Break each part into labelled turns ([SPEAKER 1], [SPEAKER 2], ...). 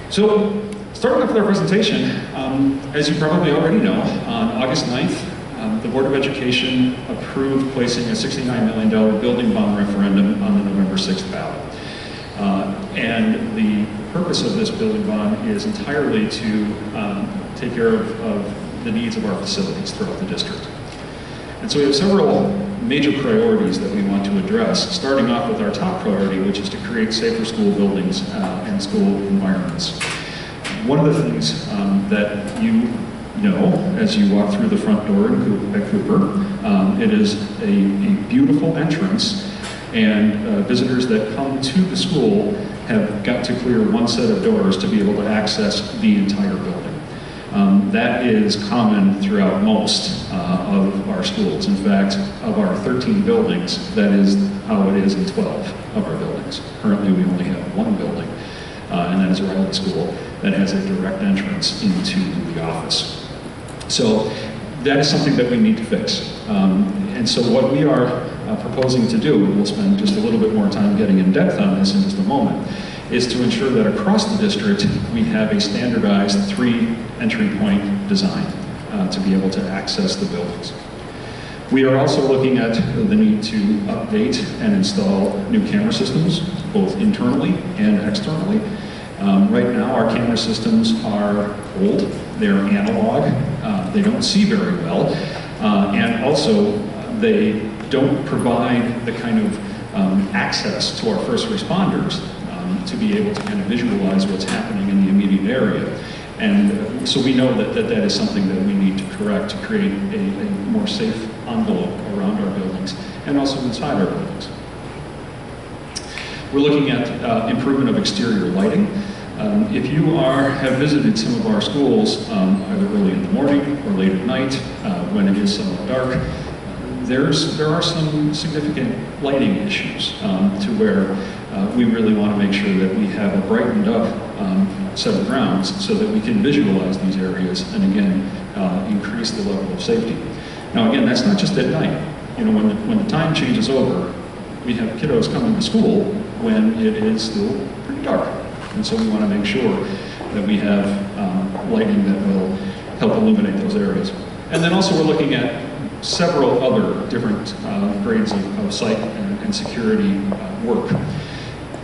[SPEAKER 1] So, starting off with our presentation, as you probably already know, on August 9th, the Board of Education approved placing a $69 million building bond referendum on the November 6th ballot. And the purpose of this building bond is entirely to take care of the needs of our facilities throughout the district. And so we have several major priorities that we want to address, starting off with our top priority, which is to create safer school buildings and school environments. One of the things that you know as you walk through the front door at Cooper, it is a beautiful entrance, and visitors that come to the school have got to clear one set of doors to be able to access the entire building. That is common throughout most of our schools. In fact, of our 13 buildings, that is how it is in 12 of our buildings. Currently, we only have one building, and that is Riley School, that has a direct entrance into the office. So that is something that we need to fix. And so what we are proposing to do, and we'll spend just a little bit more time getting in depth on this in just a moment, is to ensure that across the district we have a standardized 3 entry point design to be able to access the buildings. We are also looking at the need to update and install new camera systems, both internally and externally. Right now our camera systems are old, they're analog, they don't see very well, and also they don't provide the kind of access to our first responders to be able to kind of visualize what's happening in the immediate area. And so we know that that is something that we need to correct to create a more safe envelope around our buildings and also inside our buildings. We're looking at improvement of exterior lighting. If you have visited some of our schools, either early in the morning or late at night, when it is somewhat dark, there are some significant lighting issues to where we really want to make sure that we have a brightened up set of grounds so that we can visualize these areas and again increase the level of safety. Now again, that's not just at night. You know, when the time changes over, we have kiddos coming to school when it is still pretty dark. And so we want to make sure that we have lighting that will help illuminate those areas. And then also we're looking at several other different grades of site and security work.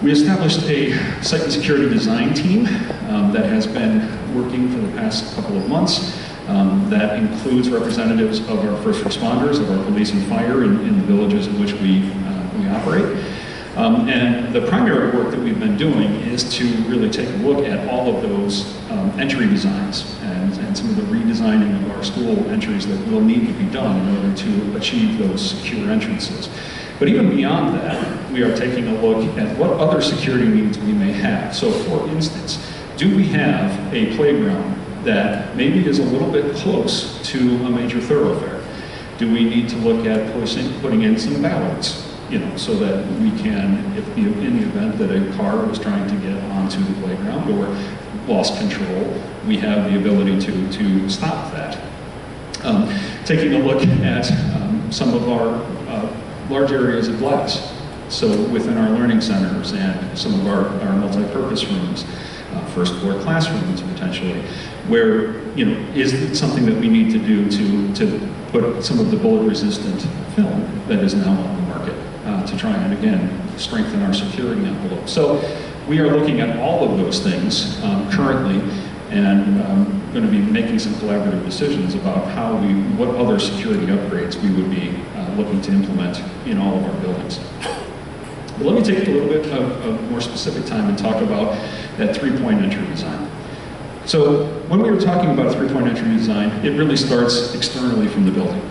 [SPEAKER 1] We established a site and security design team that has been working for the past couple of months. That includes representatives of our first responders, of our police and fire in the villages in which we operate. And the primary work that we've been doing is to really take a look at all of those entry designs and some of the redesigning of our school entries that will need to be done in order to achieve those secure entrances. But even beyond that, we are taking a look at what other security needs we may have. So for instance, do we have a playground that maybe is a little bit close to a major thoroughfare? Do we need to look at putting in some ballards? You know, so that we can, in the event that a car was trying to get onto the playground or lost control, we have the ability to stop that. Taking a look at some of our large areas of glass. So within our learning centers and some of our multi-purpose rooms, first floor classrooms potentially, where, you know, is it something that we need to do to put some of the bullet-resistant film that is now on the market to try and, again, strengthen our security envelope. So we are looking at all of those things currently and going to be making some collaborative decisions about what other security upgrades we would be looking to implement in all of our buildings. But let me take a little bit of more specific time and talk about that 3-point entry design. So when we were talking about a 3-point entry design, it really starts externally from the building.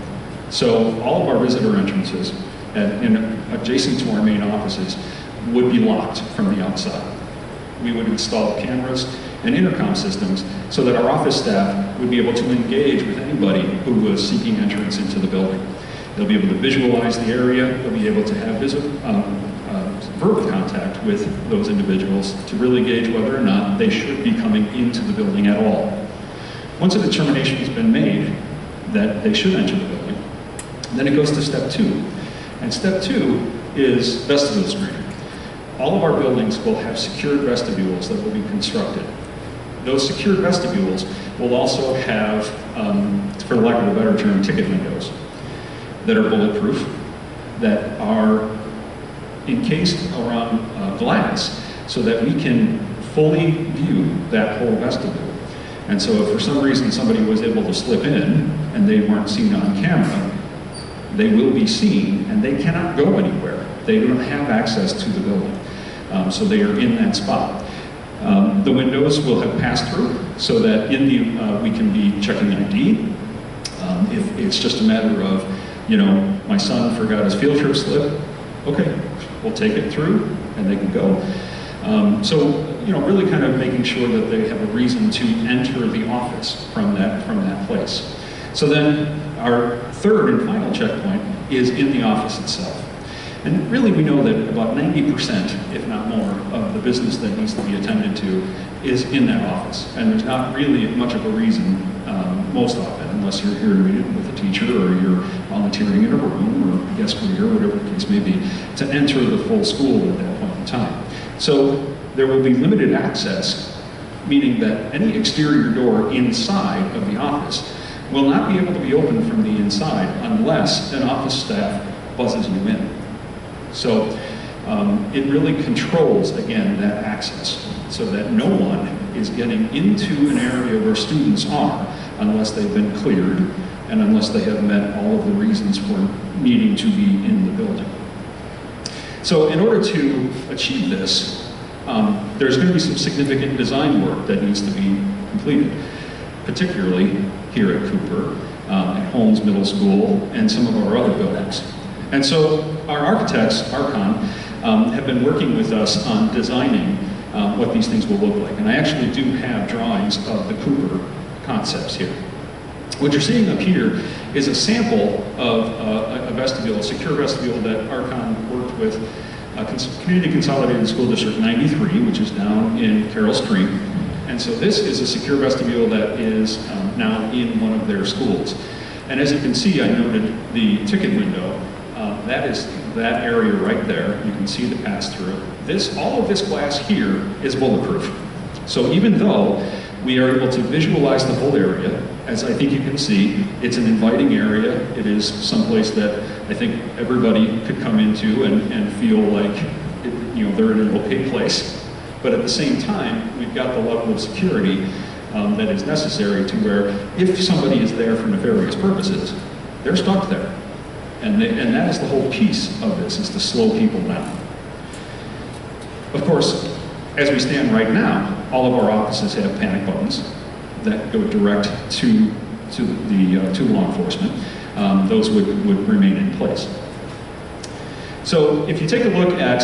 [SPEAKER 1] So all of our visitor entrances adjacent to our main offices would be locked from the outside. We would install cameras and intercom systems so that our office staff would be able to engage with anybody who was seeking entrance into the building. They'll be able to visualize the area, they'll be able to have verbal contact with those individuals to really gauge whether or not they should be coming into the building at all. Once a determination has been made that they should enter the building, then it goes to step 2. And step 2 is vestibule screening. All of our buildings will have secured vestibules that will be constructed. those secure vestibules will also have, for lack of a better term, ticket windows that are bulletproof, that are encased around glass so that we can fully view that whole vestibule. And so if for some reason somebody was able to slip in and they weren't seen on camera, they will be seen and they cannot go anywhere. They don't have access to the building. So they are in that spot. The windows will have pass-through so that in the, we can be checking ID. If it's just a matter of, you know, my son forgot his field trip slip, okay, we'll take it through and they can go. So, you know, really kind of making sure that they have a reason to enter the office from that place. So then our third and final checkpoint is in the office itself. And really we know that about 90%, if not more, of the business that needs to be attended to is in that office. And there's not really much of a reason, most often, unless you're here to meet with a teacher or you're volunteering in a room or guest career, whatever the case may be, to enter the full school at that point in time. So there will be limited access, meaning that any exterior door inside of the office will not be able to be opened from the inside unless an office staff buzzes you in. So it really controls, again, that access so that no one is getting into an area where students are unless they've been cleared and unless they have met all of the reasons for needing to be in the building. So in order to achieve this, there's going to be some significant design work that needs to be completed, particularly here at Cooper, at Holmes Middle School, and some of our other buildings. And so our architects, Archon, have been working with us on designing what these things will look like. And I actually do have drawings of the Cooper concepts here. What you're seeing up here is a sample of a vestibule, a secure vestibule that Archon worked with Community Consolidated School District 93, which is down in Carroll Street. And so this is a secure vestibule that is now in one of their schools. And as you can see, I noted the ticket window. That is that area right there. You can see the pass-through. All of this glass here is bulletproof. So even though we are able to visualize the whole area, as I think you can see, it's an inviting area. It is someplace that I think everybody could come into and feel like they're in an okay place. But at the same time, we've got the level of security that is necessary to where if somebody is there for nefarious purposes, they're stuck there. And that is the whole piece of this, is to slow people down. Of course, as we stand right now, all of our offices have panic buttons that go direct to law enforcement. Those would remain in place. So if you take a look at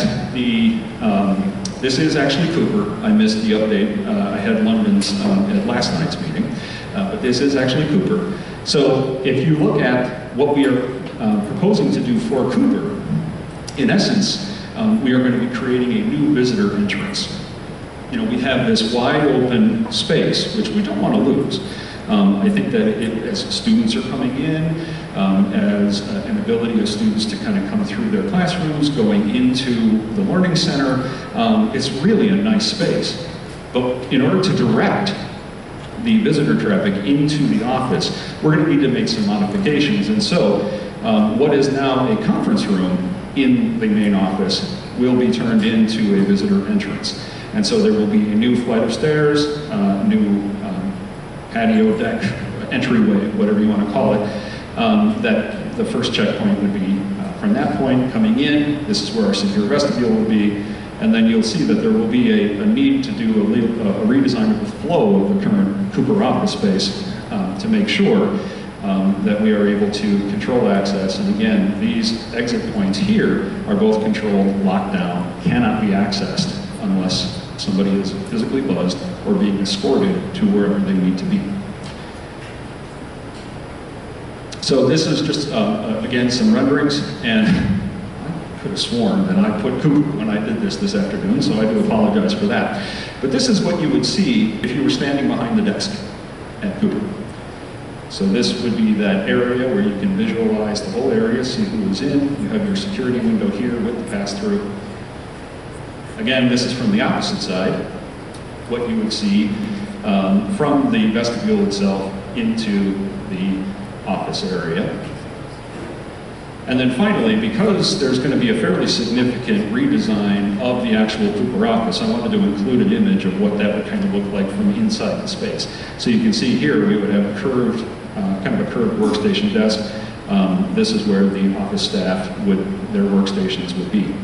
[SPEAKER 1] this is actually Cooper. I missed the update. I had London's at last night's meeting, but this is actually Cooper. So if you look at what we are proposing to do for Cooper, in essence, we are going to be creating a new visitor entrance. We have this wide open space, which we don't want to lose. I think that as students are coming in, as an ability of students to kind of come through their classrooms, going into the learning center, it's really a nice space. But in order to direct the visitor traffic into the office, we're going to need to make some modifications. And so what is now a conference room in the main office will be turned into a visitor entrance. And so there will be a new flight of stairs, new patio deck, entryway, whatever you want to call it, that the first checkpoint would be from that point coming in. This is where our secure vestibule will be. And then you'll see that there will be a need to do a redesign of the flow of the current Cooper office space to make sure that we are able to control access. And again, these exit points here are both controlled, locked down, cannot be accessed unless somebody is physically buzzed or being escorted to wherever they need to be. So this is just, again, some renderings, and I could have sworn that I put Cooper when I did this afternoon, so I do apologize for that. But this is what you would see if you were standing behind the desk at Cooper. So this would be that area where you can visualize the whole area, see who is in. You have your security window here with the pass-through. Again, this is from the opposite side. what you would see from the vestibule itself into the office area. And then finally, because there's going to be a fairly significant redesign of the actual Cooper office, I wanted to include an image of what that would kind of look like from inside the space. So you can see here we would have a curved, kind of a curved workstation desk. This is where the office staff their workstations would be.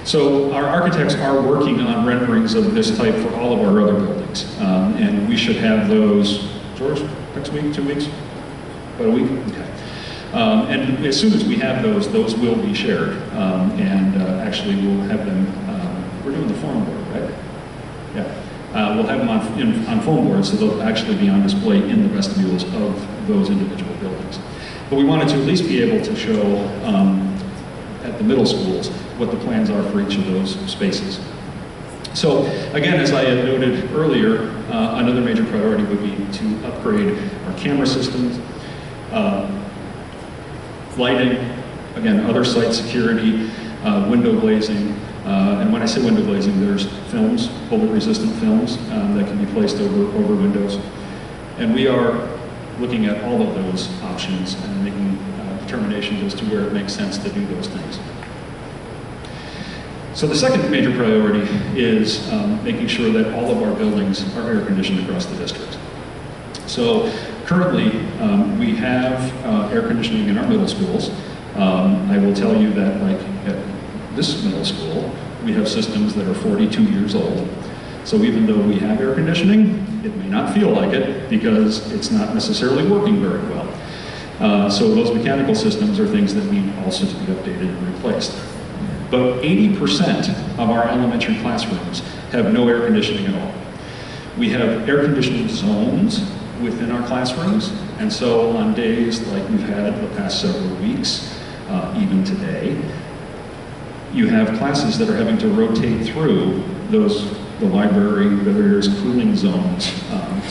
[SPEAKER 1] So our architects are working on renderings of this type for all of our other buildings. And we should have those, George, next week, 2 weeks? About a week? Okay. And as soon as we have those will be shared. Actually we'll have them, we're doing the foam board, right? Yeah. We'll have them on foam boards, so they'll actually be on display in the vestibules of those individual buildings. But we wanted to at least be able to show at the middle schools what the plans are for each of those spaces. So again, as I had noted earlier, another major priority would be to upgrade our camera systems, lighting, again, other site security, window glazing, and when I say window glazing, there's films, bullet-resistant films that can be placed over windows. And we are looking at all of those options and making determinations as to where it makes sense to do those things. So the second major priority is making sure that all of our buildings are air conditioned across the district. So currently, we have air conditioning in our middle schools. I will tell you that, like at this middle school, we have systems that are 42 years old. So even though we have air conditioning, it may not feel like it because it's not necessarily working very well. So those mechanical systems are things that need also to be updated and replaced. But 80% of our elementary classrooms have no air conditioning at all. We have air conditioning zones within our classrooms, and so on days like we've had the past several weeks, even today, you have classes that are having to rotate through the library, the various cooling zones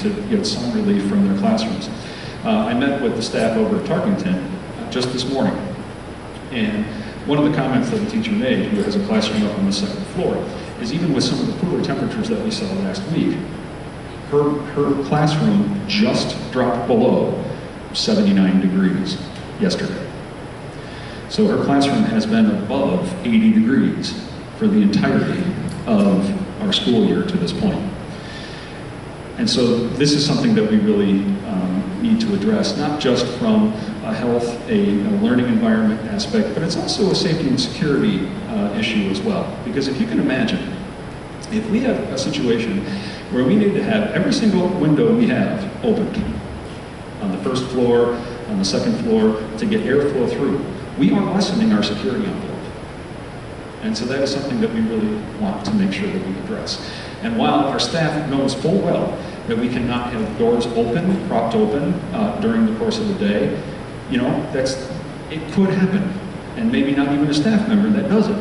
[SPEAKER 1] to get some relief from their classrooms. I met with the staff over at Tarkington just this morning, and one of the comments that the teacher made, who has a classroom up on the second floor, is even with some of the cooler temperatures that we saw last week, her classroom just dropped below 79 degrees yesterday. So her classroom has been above 80 degrees for the entirety of our school year to this point. And so this is something that we really need to address, not just from a health, a learning environment aspect, but it's also a safety and security issue as well. Because if you can imagine, if we have a situation where we need to have every single window we have opened on the first floor, on the second floor, to get airflow through, we are lessening our security envelope. And so that is something that we really want to make sure that we address. And while our staff knows full well that we cannot have doors open, propped open during the course of the day, you know, it could happen. And maybe not even a staff member that does it.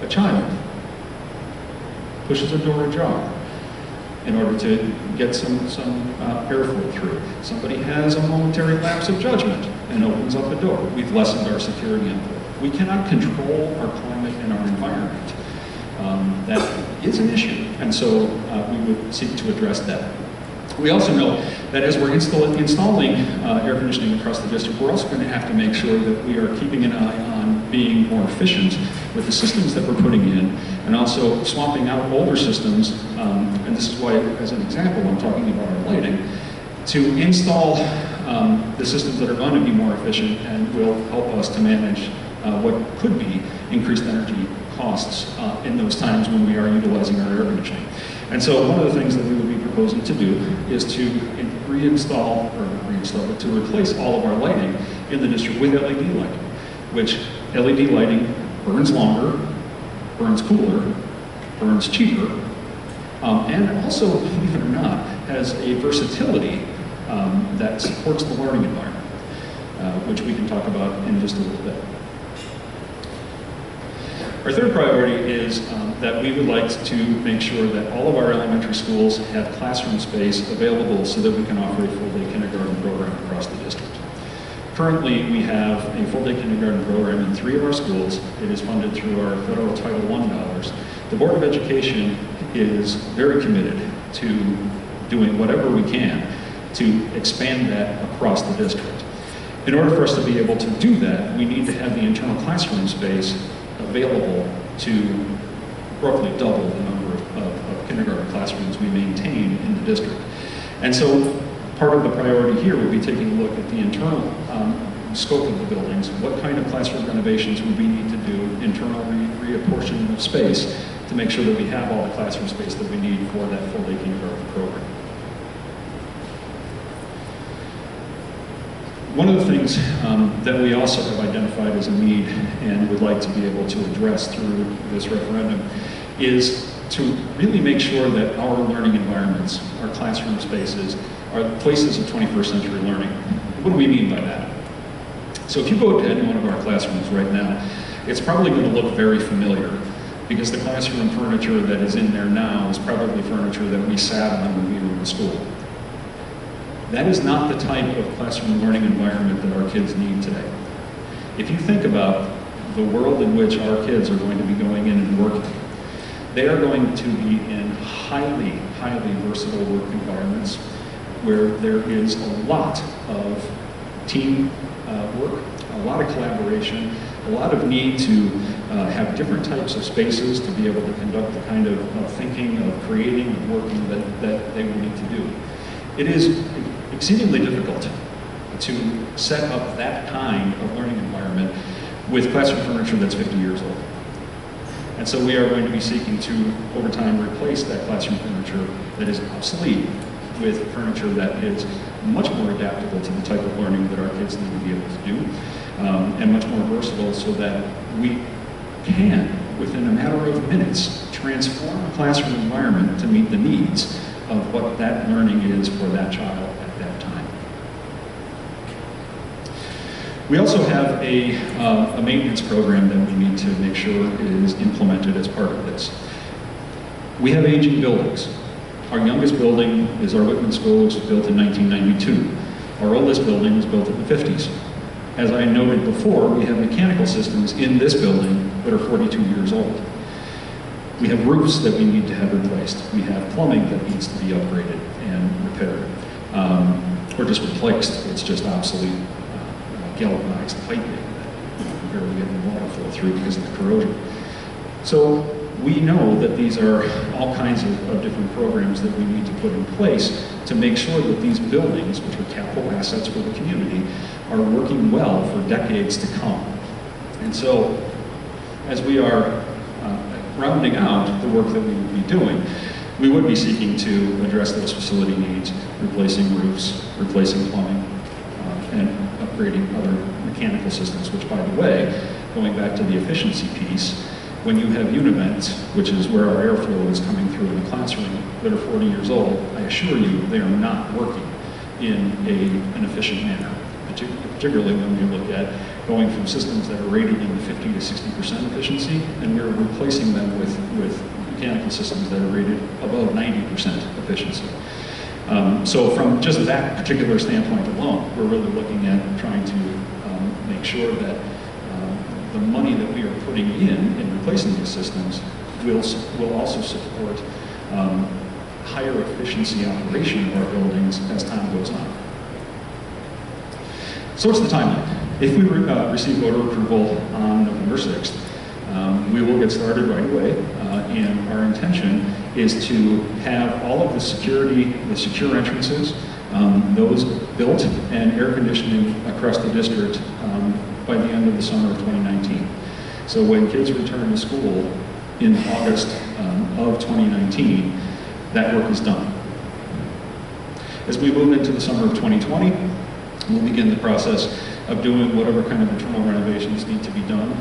[SPEAKER 1] A child pushes a door ajar in order to get some airflow through. Somebody has a momentary lapse of judgment and opens up the door. We've lessened our security envelope. We cannot control our climate and our environment. That is an issue, and so we would seek to address that. We also know that as we're installing air conditioning across the district, we're also going to have to make sure that we are keeping an eye on being more efficient with the systems that we're putting in, and also swapping out older systems, and this is why, as an example, I'm talking about our lighting, to install the systems that are going to be more efficient and will help us to manage what could be increased energy costs in those times when we are utilizing our air conditioning. And so one of the things that we would be proposing to do is to but to replace all of our lighting in the district with LED lighting, which LED lighting burns longer, burns cooler, burns cheaper, and also, believe it or not, has a versatility that supports the learning environment, which we can talk about in just a little bit. Our third priority is that we would like to make sure that all of our elementary schools have classroom space available so that we can offer a full-day kindergarten program across the district. Currently, we have a full-day kindergarten program in 3 of our schools. It is funded through our federal Title I dollars. The Board of Education is very committed to doing whatever we can to expand that across the district. In order for us to be able to do that, we need to have the internal classroom space available to roughly double the number of kindergarten classrooms we maintain in the district. And so part of the priority here would be taking a look at the internal scope of the buildings. What kind of classroom renovations would we need to do, internal reapportionment of space, to make sure that we have all the classroom space that we need for that full-day kindergarten program. One of the things that we also have identified as a need and would like to be able to address through this referendum is to really make sure that our learning environments, our classroom spaces, are places of 21st century learning. What do we mean by that? So if you go to any one of our classrooms right now, it's probably going to look very familiar because the classroom furniture that is in there now is probably furniture that we sat on when we were in school. That is not the type of classroom learning environment that our kids need today. If you think about the world in which our kids are going to be going in and working, they are going to be in highly, highly versatile work environments where there is a lot of team work, a lot of collaboration, a lot of need to have different types of spaces to be able to conduct the kind of thinking, of creating, of working that they will need to do. It is exceedingly difficult to set up that kind of learning environment with classroom furniture that's 50 years old. And so we are going to be seeking to, over time, replace that classroom furniture that is obsolete with furniture that is much more adaptable to the type of learning that our kids need to be able to do, and much more versatile so that we can, within a matter of minutes, transform a classroom environment to meet the needs of what that learning is for that child at that time. We also have a maintenance program that we need to make sure is implemented as part of this. We have aging buildings. Our youngest building is our Whitman School, which was built in 1992. Our oldest building was built in the 50s. As I noted before, we have mechanical systems in this building that are 42 years old. We have roofs that we need to have replaced. We have plumbing that needs to be upgraded and repaired, or just replaced. It's just obsolete galvanized piping that barely getting water flow through because of the corrosion. So we know that these are all kinds of different programs that we need to put in place to make sure that these buildings, which are capital assets for the community, are working well for decades to come. And so, as we are rounding out the work that we would be doing, we would be seeking to address those facility needs, replacing roofs, replacing plumbing, and upgrading other mechanical systems, which, by the way, going back to the efficiency piece, when you have univents, which is where our airflow is coming through in the classroom, that are 40 years old, I assure you they are not working in an efficient manner, particularly when we look at going from systems that are rated in the 50 to 60% efficiency, and we're replacing them with mechanical systems that are rated above 90% efficiency. So from just that particular standpoint alone, we're really looking at trying to make sure that the money that we are putting in replacing these systems will also support higher efficiency operation of our buildings as time goes on. So what's the timeline? If we receive voter approval on November 6th, we will get started right away, and our intention is to have all of the security, the secure entrances, those built and air conditioning across the district by the end of the summer of 2019. So when kids return to school in August of 2019, that work is done. As we move into the summer of 2020, we'll begin the process of doing whatever kind of internal renovations need to be done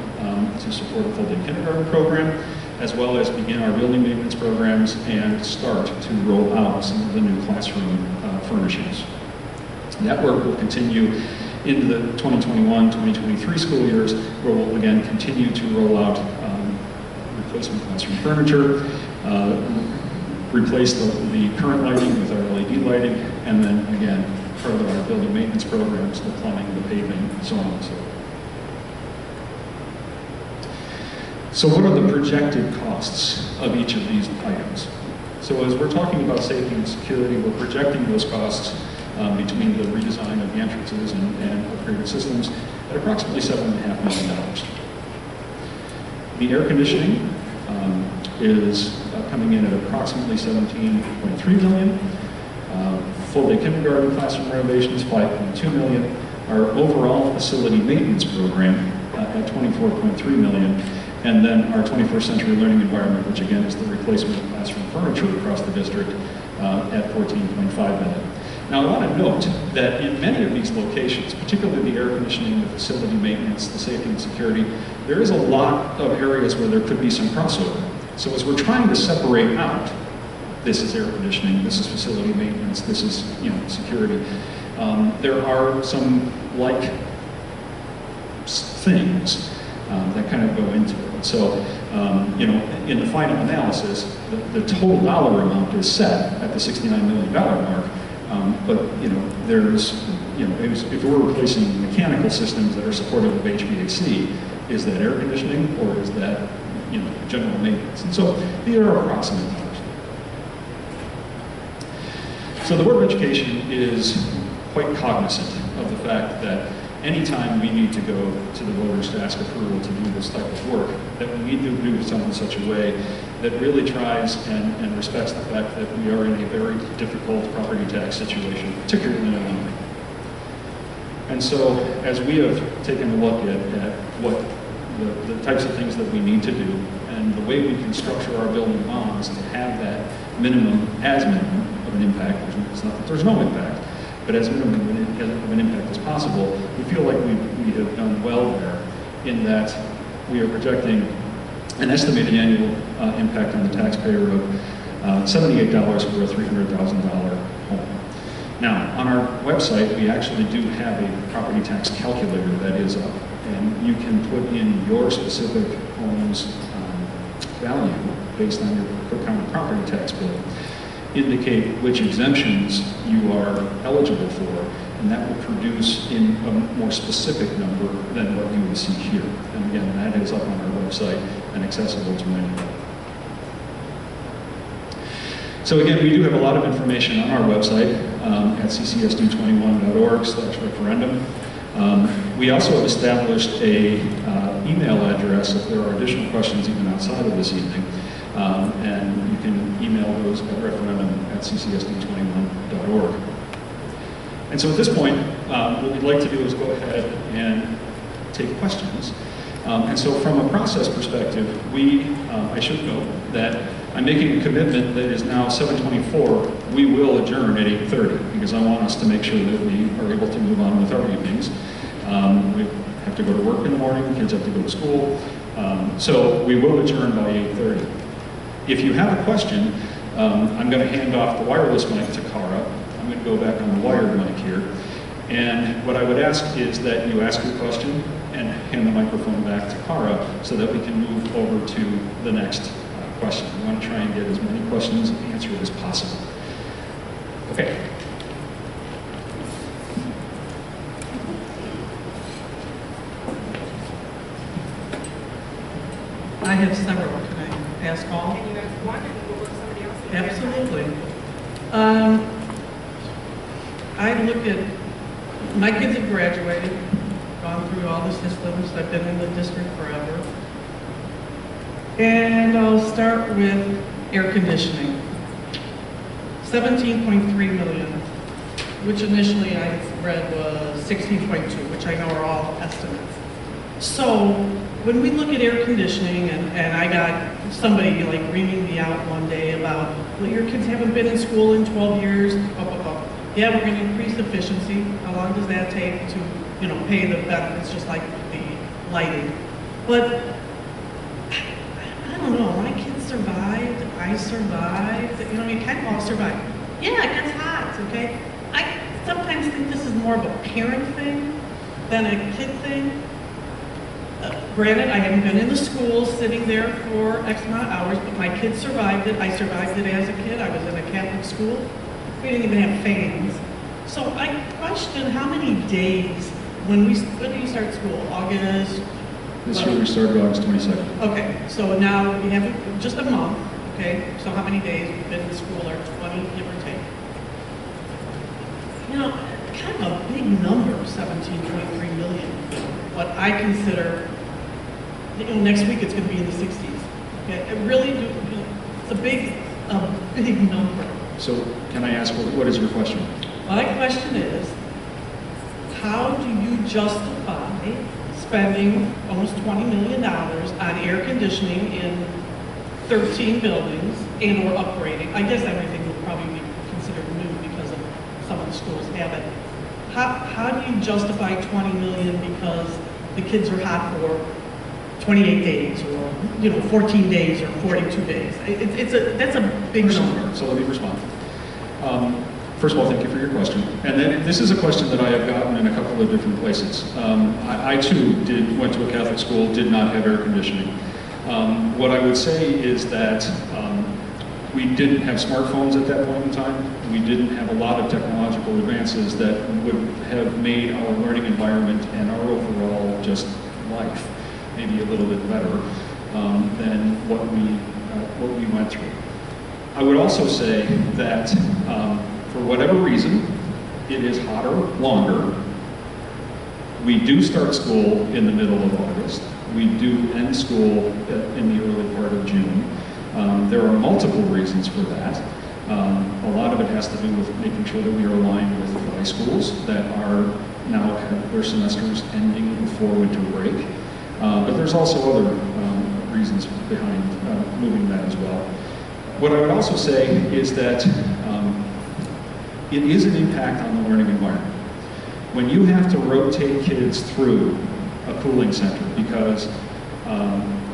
[SPEAKER 1] to support a full-day kindergarten program, as well as begin our building maintenance programs and start to roll out some of the new classroom furnishings. That work will continue into the 2021-2023 school years, where we'll again continue to roll out replacement classroom furniture, replace the current lighting with our LED lighting, and then again, further our building maintenance programs, the plumbing, the paving, so on and so forth. So what are the projected costs of each of these items? So as we're talking about safety and security, we're projecting those costs between the redesign of the entrances and upgraded systems at approximately $7.5 million. The air conditioning is coming in at approximately $17.3 million. Full-day kindergarten classroom renovations, $5.2 million. Our overall facility maintenance program at $24.3 million. And then our 21st century learning environment, which again is the replacement of classroom furniture across the district at $14.5 million. Now I want to note that in many of these locations, particularly the air conditioning, the facility maintenance, the safety and security, there is a lot of areas where there could be some crossover. So as we're trying to separate out, this is air conditioning, this is facility maintenance, this is security, there are some like things that kind of go into it. So, in the final analysis, the total dollar amount is set at the $69 million mark. But there's, if we're replacing mechanical systems that are supportive of HVAC, is that air conditioning or is that, general maintenance? And so these are approximate numbers. So the Board of Education is quite cognizant of the fact that anytime we need to go to the voters to ask approval to do this type of work, that we need to do so in such a way that really tries and respects the fact that we are in a very difficult property tax situation, particularly in Illinois. And so, as we have taken a look at what the types of things that we need to do, and the way we can structure our building bonds to have that minimum of an impact, it's not that there's no impact, but as minimum of an impact as possible, we feel like we have done well there in that we are projecting an estimated annual impact on the taxpayer of $78 for a $300,000 home. Now, on our website, we actually do have a property tax calculator that is up, and you can put in your specific home's value based on your Cook County property tax bill, indicate which exemptions you are eligible for, and that will produce in a more specific number than what you would see here. And again, that is up on our website and accessible to anyone. So again, we do have a lot of information on our website at ccsd21.org/referendum. We also have established a email address if there are additional questions even outside of this evening. And you can email those at referendum@ccsd21.org. And so at this point, what we'd like to do is go ahead and take questions. And so from a process perspective, I should note that I'm making a commitment that is now 7:24. We will adjourn at 8:30 because I want us to make sure that we are able to move on with our evenings. We have to go to work in the morning, the kids have to go to school. So we will adjourn by 8:30. If you have a question, I'm going to hand off the wireless mic to Cara. I'm going to go back on the wired mic here. And what I would ask is that you ask your question and hand the microphone back to Cara so that we can move over to the next question. We want to try and get as many questions answered as possible. Okay.
[SPEAKER 2] I have several. Can I ask all?
[SPEAKER 3] Can you ask one and we'll look somebody else?
[SPEAKER 2] Absolutely. I look at, my kids have graduated, gone through all the systems. I've been in the district forever. And I'll start with air conditioning. 17.3 million, which initially I read was 16.2, which I know are all estimates. So when we look at air conditioning, and I got somebody like reaming me out one day about, well, your kids haven't been in school in 12 years, Yeah, we're going to increase efficiency. How long does that take to, pay the benefits, just like the lighting? But I don't know, my kids survived, I survived, you kind of all survived. Yeah, it gets hot, okay? I sometimes think this is more of a parent thing than a kid thing. Granted, I haven't been in the school sitting there for X amount of hours, but my kids survived it. I survived it as a kid. I was in a Catholic school. We didn't even have fans. So I question how many days, when do you start school? August?
[SPEAKER 1] This year we started August 22nd.
[SPEAKER 2] Okay, so now we have just a month, okay? So how many days we've been in school are 20, give or take. You know, kind of a big number, 17.3 million. What I consider, you know, next week it's going to be in the 60s. Okay, it really do. It's a big number.
[SPEAKER 1] So can I ask, what is your question?
[SPEAKER 2] My question is, how do you justify spending almost $20 million on air conditioning in 13 buildings and or upgrading? I guess everything would probably be considered new because of some of the schools have it. How do you justify $20 million because the kids are hot for 28 days or, you know, 14 days or 42 days? That's a big number.
[SPEAKER 1] So let me respond. First of all, thank you for your question. And then this is a question that I have gotten in a couple of different places. I too went to a Catholic school, did not have air conditioning. What I would say is that we didn't have smartphones at that point in time. We didn't have a lot of technological advances that would have made our learning environment and our overall just life maybe a little bit better than what we went through. I would also say that for whatever reason, it is hotter longer. We do start school in the middle of August. We do end school in the early part of June. There are multiple reasons for that. A lot of it has to do with making sure that we are aligned with high schools that are now have their semesters ending before winter break. But there's also other reasons behind moving that as well. What I would also say is that it is an impact on the learning environment. When you have to rotate kids through a cooling center because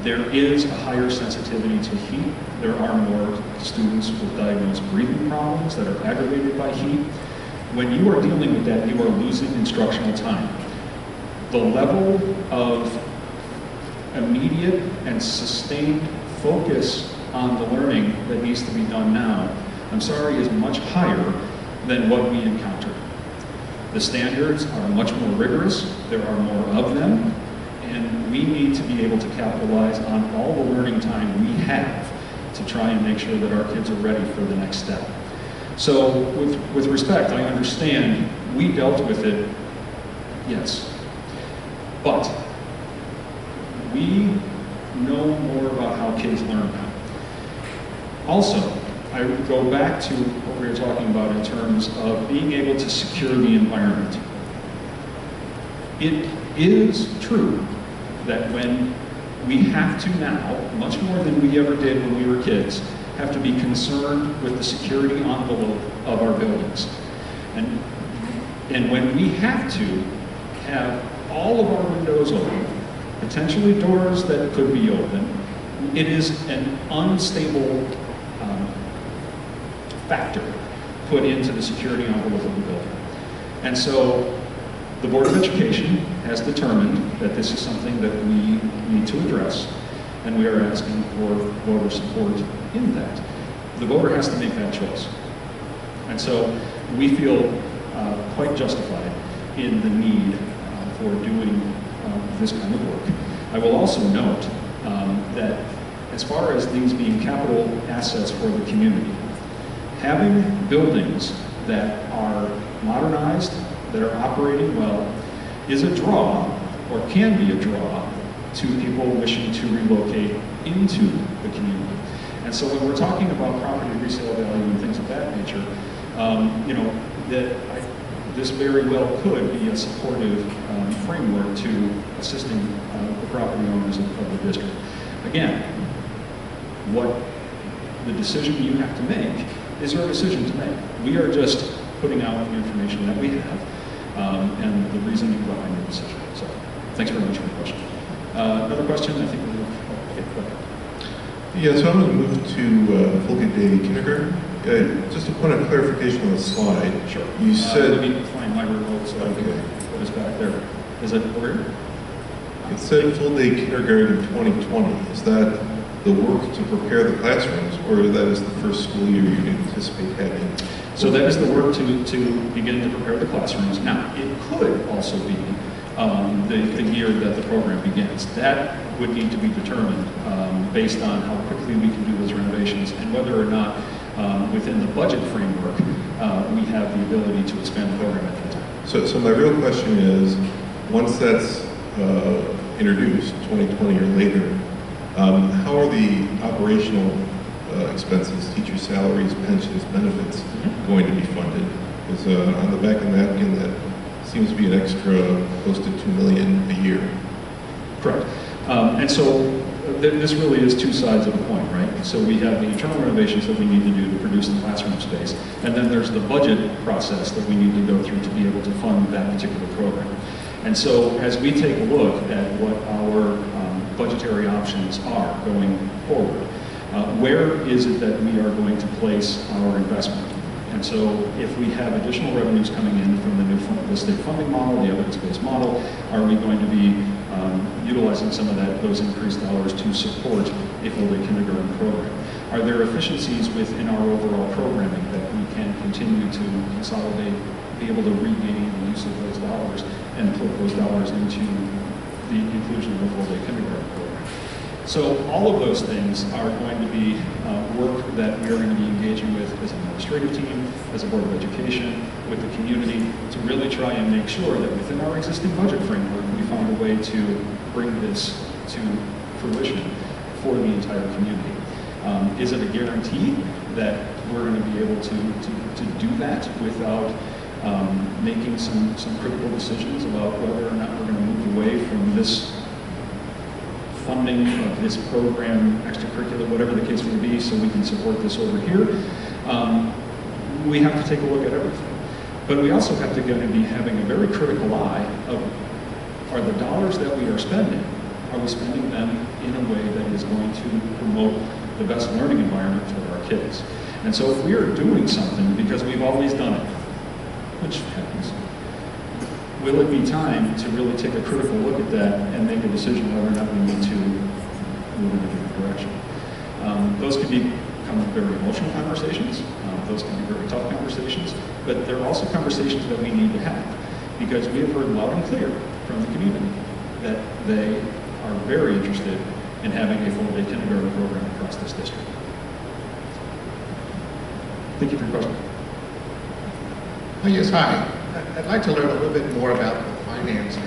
[SPEAKER 1] there is a higher sensitivity to heat, there are more students with diagnosed breathing problems that are aggravated by heat. When you are dealing with that, you are losing instructional time. The level of immediate and sustained focus on the learning that needs to be done now, I'm sorry, is much higher than what we encountered. The standards are much more rigorous, there are more of them, and we need to be able to capitalize on all the learning time we have to try and make sure that our kids are ready for the next step. So with respect, I understand we dealt with it, yes, but we know more about how kids learn now. Also, I would go back to what we were talking about in terms of being able to secure the environment. It is true that when we have to now, much more than we ever did when we were kids, have to be concerned with the security envelope of our buildings. And when we have to have all of our windows open, potentially doors that could be open, it is an unstable factor put into the security envelope of the building. And so the Board of Education has determined that this is something that we need to address, and we are asking for voter support in that. The voter has to make that choice. And so we feel quite justified in the need for doing this kind of work. I will also note that as far as these being capital assets for the community, having buildings that are modernized, that are operating well, is a draw, or can be a draw, to people wishing to relocate into the community. And so when we're talking about property resale value and things of that nature, you know, this very well could be a supportive framework to assisting the property owners of the district. Again, what the decision you have to make is your decision to make. We are just putting out the information that we have and the reasoning behind the decision. So, thanks very much for the question. Another question? I think we'll move. Okay, go ahead.
[SPEAKER 4] Yeah, so I'm going to move to full day kindergarten. Just a point of clarification on the slide.
[SPEAKER 1] Sure.
[SPEAKER 4] You said...
[SPEAKER 1] let me find my remote so I can put this back there. Is it over here?
[SPEAKER 4] It said full day kindergarten 2020. Is that the work to prepare the classrooms, or that is the first school year you anticipate having?
[SPEAKER 1] So that is the work to begin to prepare the classrooms. Now, it could also be the year that the program begins. That would need to be determined based on how quickly quickly we can do those renovations, and whether or not within the budget framework we have the ability to expand the program at that time.
[SPEAKER 4] So my real question is, once that's introduced, 2020 or later, how are the operational expenses, teacher salaries, pensions, benefits, going to be funded? Because on the back of the napkin, that seems to be an extra close to $2 million a year.
[SPEAKER 1] Correct. And so this really is two sides of the coin, right? So we have the internal renovations that we need to do to produce the classroom space, and then there's the budget process that we need to go through to be able to fund that particular program. And so as we take a look at what our budgetary options are going forward, where is it that we are going to place our investment? And so if we have additional revenues coming in from the state funding model, the evidence-based model, are we going to be utilizing some of those increased dollars to support a full-day kindergarten program? Are there efficiencies within our overall programming that we can continue to consolidate, be able to regain the use of those dollars and put those dollars into the inclusion of a full-day kindergarten program? So all of those things are going to be work that we are going to be engaging with as an administrative team, as a Board of Education, with the community, to really try and make sure that within our existing budget framework, we found a way to bring this to fruition for the entire community. Is it a guarantee that we're going to be able to do that without making some critical decisions about whether or not we're going to move away from this funding of this program, extracurricular, whatever the case may be, so we can support this over here? We have to take a look at everything. But we also have to be having a very critical eye of, are the dollars that we are spending, are we spending them in a way that is going to promote the best learning environment for our kids? And so if we are doing something because we've always done it, which happens, will it be time to really take a critical look at that and make a decision whether or not we need to move in a different direction? Those can become very emotional conversations. Those can be very tough conversations. But there are also conversations that we need to have, because we have heard loud and clear from the community that they are very interested in having a full-day kindergarten program across this district. Thank you for your question.
[SPEAKER 5] Oh, yes, hi. I'd like to learn a little bit more about the financing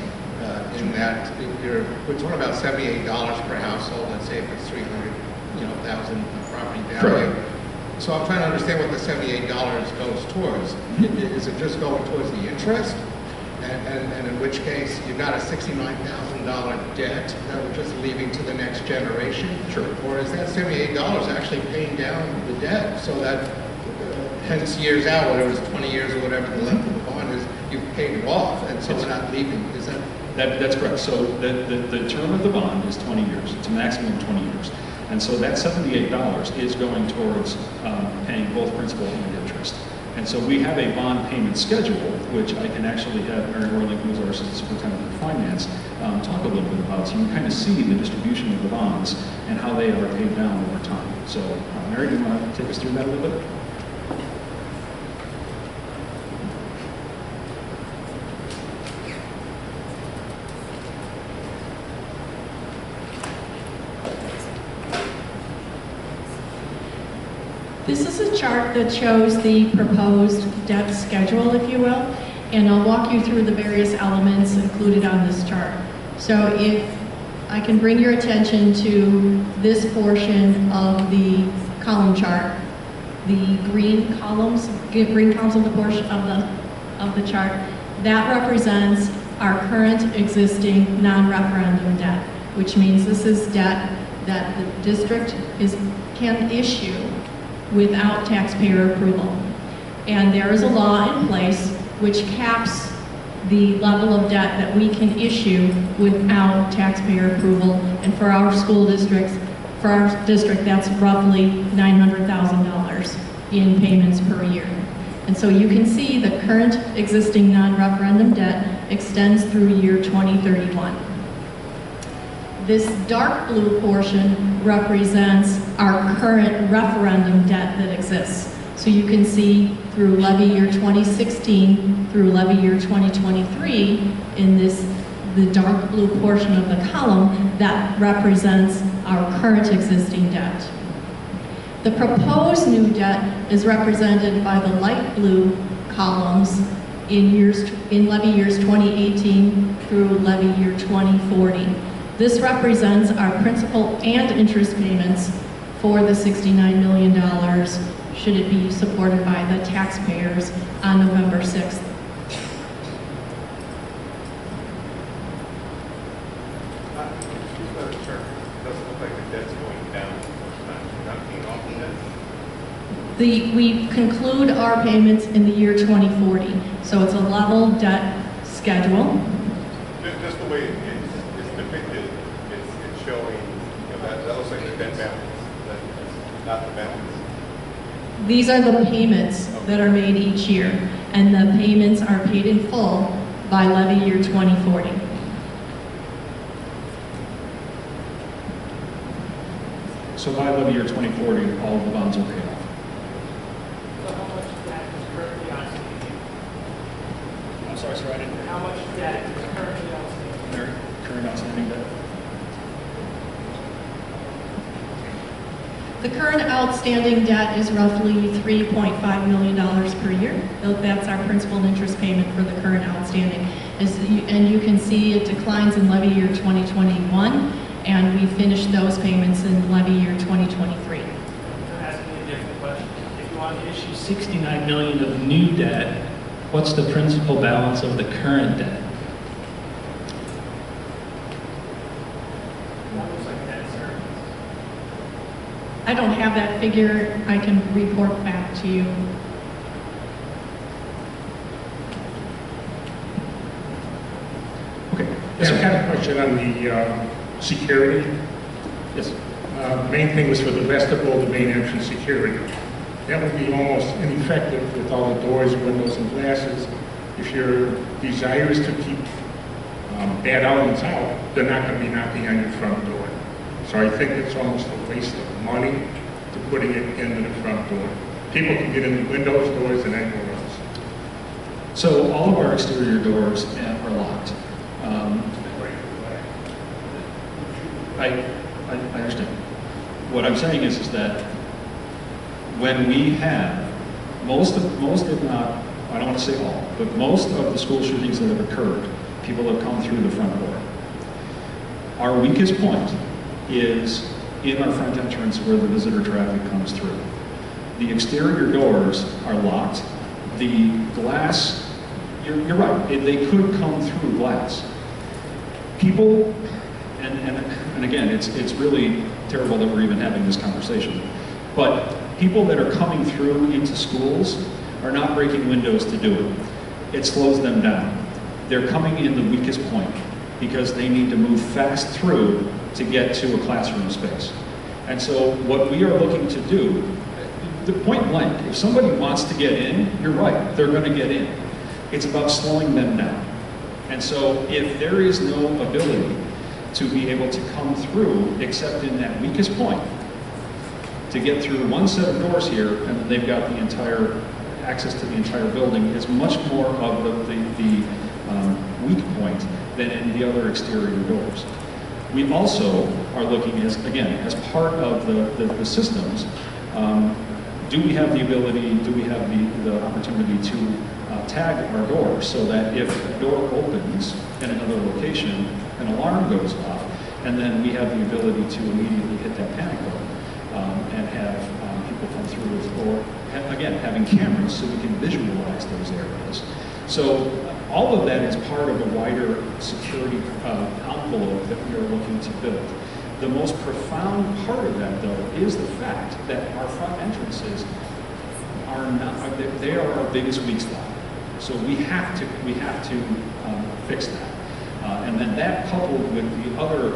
[SPEAKER 5] in that we're talking about $78 per household. Let's say if it's 300,000 property value.
[SPEAKER 1] Correct.
[SPEAKER 5] So I'm trying to understand what the $78 goes towards. Is it just going towards the interest? And in which case you've got a $69,000 debt that we're just leaving to the next generation?
[SPEAKER 1] Sure.
[SPEAKER 5] Or is that $78 actually paying down the debt so that hence years out, whatever it's 20 years or whatever the length of the bond is, you've paid it off, and so we're not leaving. Is that?
[SPEAKER 1] That's correct. So the term of the bond is 20 years. It's a maximum of 20 years. And so that $78 is going towards paying both principal and interest. And so we have a bond payment schedule, which I can actually have Mary Worley, who's our Superintendent of Finance, talk a little bit about, so you can kind of see the distribution of the bonds and how they are paid down over time. So Mary, do you want to take us through that a little bit?
[SPEAKER 6] This is a chart that shows the proposed debt schedule, if you will, and I'll walk you through the various elements included on this chart. So if I can bring your attention to this portion of the column chart, the green columns of the portion of the chart, that represents our current existing non-referendum debt, which means this is debt that the district can issue without taxpayer approval. And there is a law in place which caps the level of debt that we can issue without taxpayer approval. And for our school districts, for our district, that's roughly $900,000 in payments per year. And so you can see the current existing non-referendum debt extends through year 2031. This dark blue portion represents our current referendum debt that exists. So you can see through levy year 2016 through levy year 2023 in the dark blue portion of the column that represents our current existing debt. The proposed new debt is represented by the light blue columns in levy years 2018 through levy year 2040. This represents our principal and interest payments for the $69 million, should it be supported by the taxpayers on November 6th. We conclude our payments in the year 2040, so it's a level debt schedule.
[SPEAKER 7] Just the way it's depicted, it's showing, that looks like the debt balance, that's not the balance.
[SPEAKER 6] These are the payments that are made each year, and the payments are paid in full by levy year 2040.
[SPEAKER 1] So by levy year 2040, all of the bonds are paid off.
[SPEAKER 8] So how much debt is currently outstanding?
[SPEAKER 1] I'm sorry, sir, I didn't hear.
[SPEAKER 8] How much debt is currently outstanding?
[SPEAKER 1] Their current outstanding debt?
[SPEAKER 6] The current outstanding debt is roughly $3.5 million per year. That's our principal and interest payment for the current outstanding. And you can see it declines in levy year 2021, and we finished those payments in levy year 2023.
[SPEAKER 8] I'm asking a different question. If you want to issue $69 million of new debt, what's the principal balance of the current debt? That looks like debt service.
[SPEAKER 6] I don't have that figure. I can report back to you.
[SPEAKER 1] Okay.
[SPEAKER 9] Yes, I got a question on the security.
[SPEAKER 1] Yes.
[SPEAKER 9] Main thing was for the vestibule, the main entrance security. That would be almost ineffective with all the doors, windows, and glasses. If your desire is to keep bad elements out, they're not going to be knocking on your front door. So I think it's almost a waste of money to putting it into the front door. People can get in the windows, doors, and anywhere else.
[SPEAKER 1] So all of our exterior doors are locked. I understand. What I'm saying is that when we have most if not, I don't want to say all, but most of the school shootings that have occurred, people have come through the front door. Our weakest point is in our front entrance where the visitor traffic comes through. The exterior doors are locked. The glass, you're right, they could come through glass. People, and again, it's really terrible that we're even having this conversation, but people that are coming through into schools are not breaking windows to do it. It slows them down. They're coming in the weakest point because they need to move fast through to get to a classroom space. And so what we are looking to do, the point blank, if somebody wants to get in, you're right, they're going to get in. It's about slowing them down. And so if there is no ability to be able to come through except in that weakest point, to get through one set of doors here, and they've got the entire access to the entire building, is much more of the weak point than in the other exterior doors. We also are looking as, again, as part of the systems, do we have the ability, do we have the opportunity to tag our doors so that if a door opens in another location, an alarm goes off, and then we have the ability to immediately hit that panic button and have people come through with, or again, having cameras so we can visualize those areas. So all of that is part of a wider security envelope that we are looking to build. The most profound part of that, though, is the fact that our front entrances are not, they are our biggest weak spot. So we have to fix that. And then that coupled with the other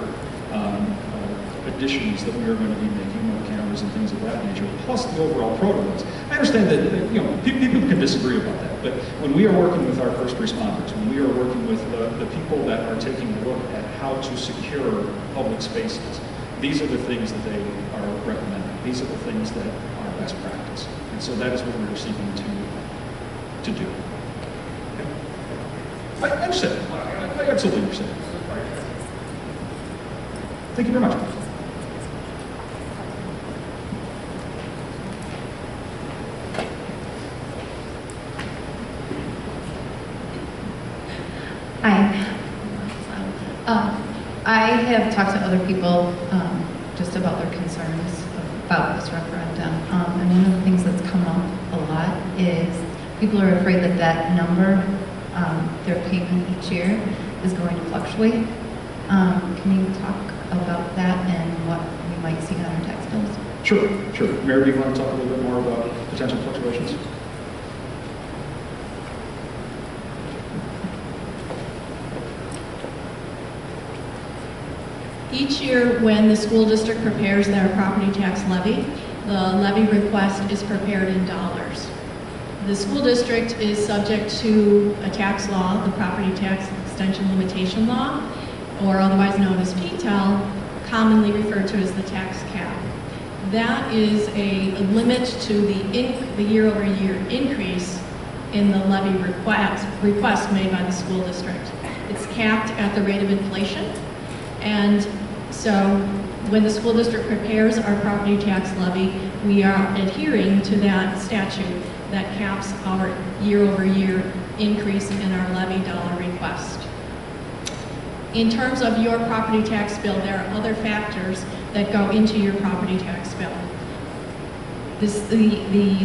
[SPEAKER 1] additions that we are going to be making, more cameras and things of that nature, plus the overall protocols. I understand that people can disagree about that, but when we are working with our first responders, when we are working with the people that are taking a look at how to secure public spaces, these are the things that they are recommending. These are the things that are best practice. And so that is what we are seeking to do. I understand. I absolutely understand. Thank you very much.
[SPEAKER 10] Hi. I have talked to other people just about their concerns about this referendum. And one of the things that's come up a lot is people are afraid that that number, their payment each year, is going to fluctuate. Can you talk about that and what we might see on our tax bills?
[SPEAKER 1] Sure, sure. Mary, do you want to talk a little bit more about potential fluctuations?
[SPEAKER 6] Each year when the school district prepares their property tax levy, the levy request is prepared in dollars. The school district is subject to a tax law, the Property Tax Extension Limitation Law, or otherwise known as PTEL, commonly referred to as the tax cap. That is a limit to the year-over-year increase in the levy request made by the school district. It's capped at the rate of inflation, and so when the school district prepares our property tax levy, we are adhering to that statute that caps our year-over-year increase in our levy dollar request. In terms of your property tax bill, there are other factors that go into your property tax bill. The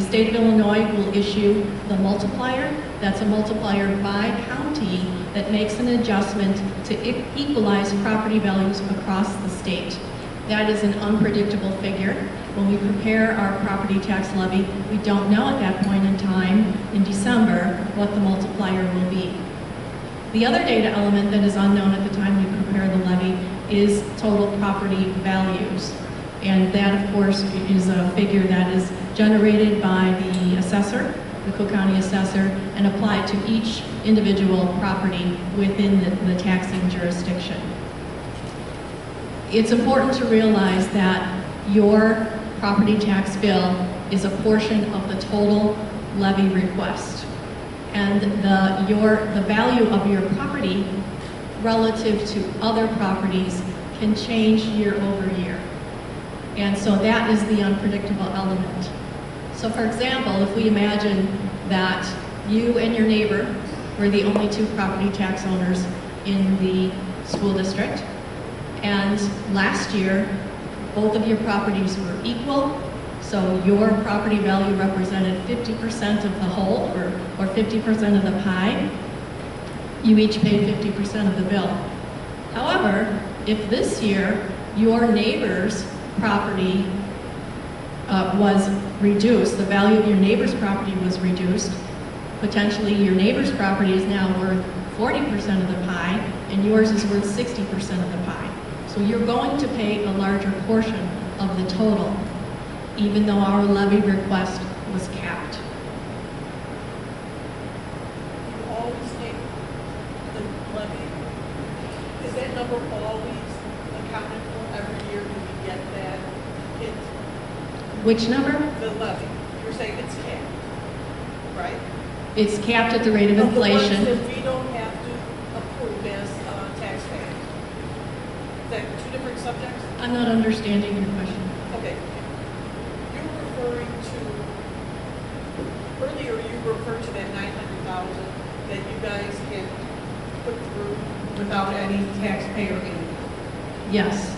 [SPEAKER 6] state of Illinois will issue the multiplier. That's a multiplier by county that makes an adjustment to equalize property values across the state. That is an unpredictable figure. When we prepare our property tax levy, we don't know at that point in time, in December, what the multiplier will be. The other data element that is unknown at the time we prepare the levy is total property values. And that, of course, is a figure that is generated by the assessor, the Cook County assessor, and applied to each individual property within the taxing jurisdiction. It's important to realize that your property tax bill is a portion of the total levy request. And the value of your property relative to other properties can change year over year. And so that is the unpredictable element. So for example, if we imagine that you and your neighbor were the only two property tax owners in the school district, and last year both of your properties were equal, so your property value represented 50% of the whole, or 50% of the pie, you each paid 50% of the bill. However, if this year your neighbor's property was reduced, the value of your neighbor's property was reduced, potentially your neighbor's property is now worth 40% of the pie, and yours is worth 60% of the pie. So you're going to pay a larger portion of the total, even though our levy request was capped.
[SPEAKER 2] You always take the levy. Is that number always accounted for every year? Do we get that hit?
[SPEAKER 6] Which number?
[SPEAKER 2] The levy. You're saying it's capped, right?
[SPEAKER 6] It's capped at the rate of inflation.
[SPEAKER 2] The ones that we don't have to approve as taxpayers. Is that two different subjects?
[SPEAKER 6] I'm not understanding your question.
[SPEAKER 2] Okay. You're referring to, earlier you referred to that 900,000 that you guys can put through without any taxpayer income.
[SPEAKER 6] Yes.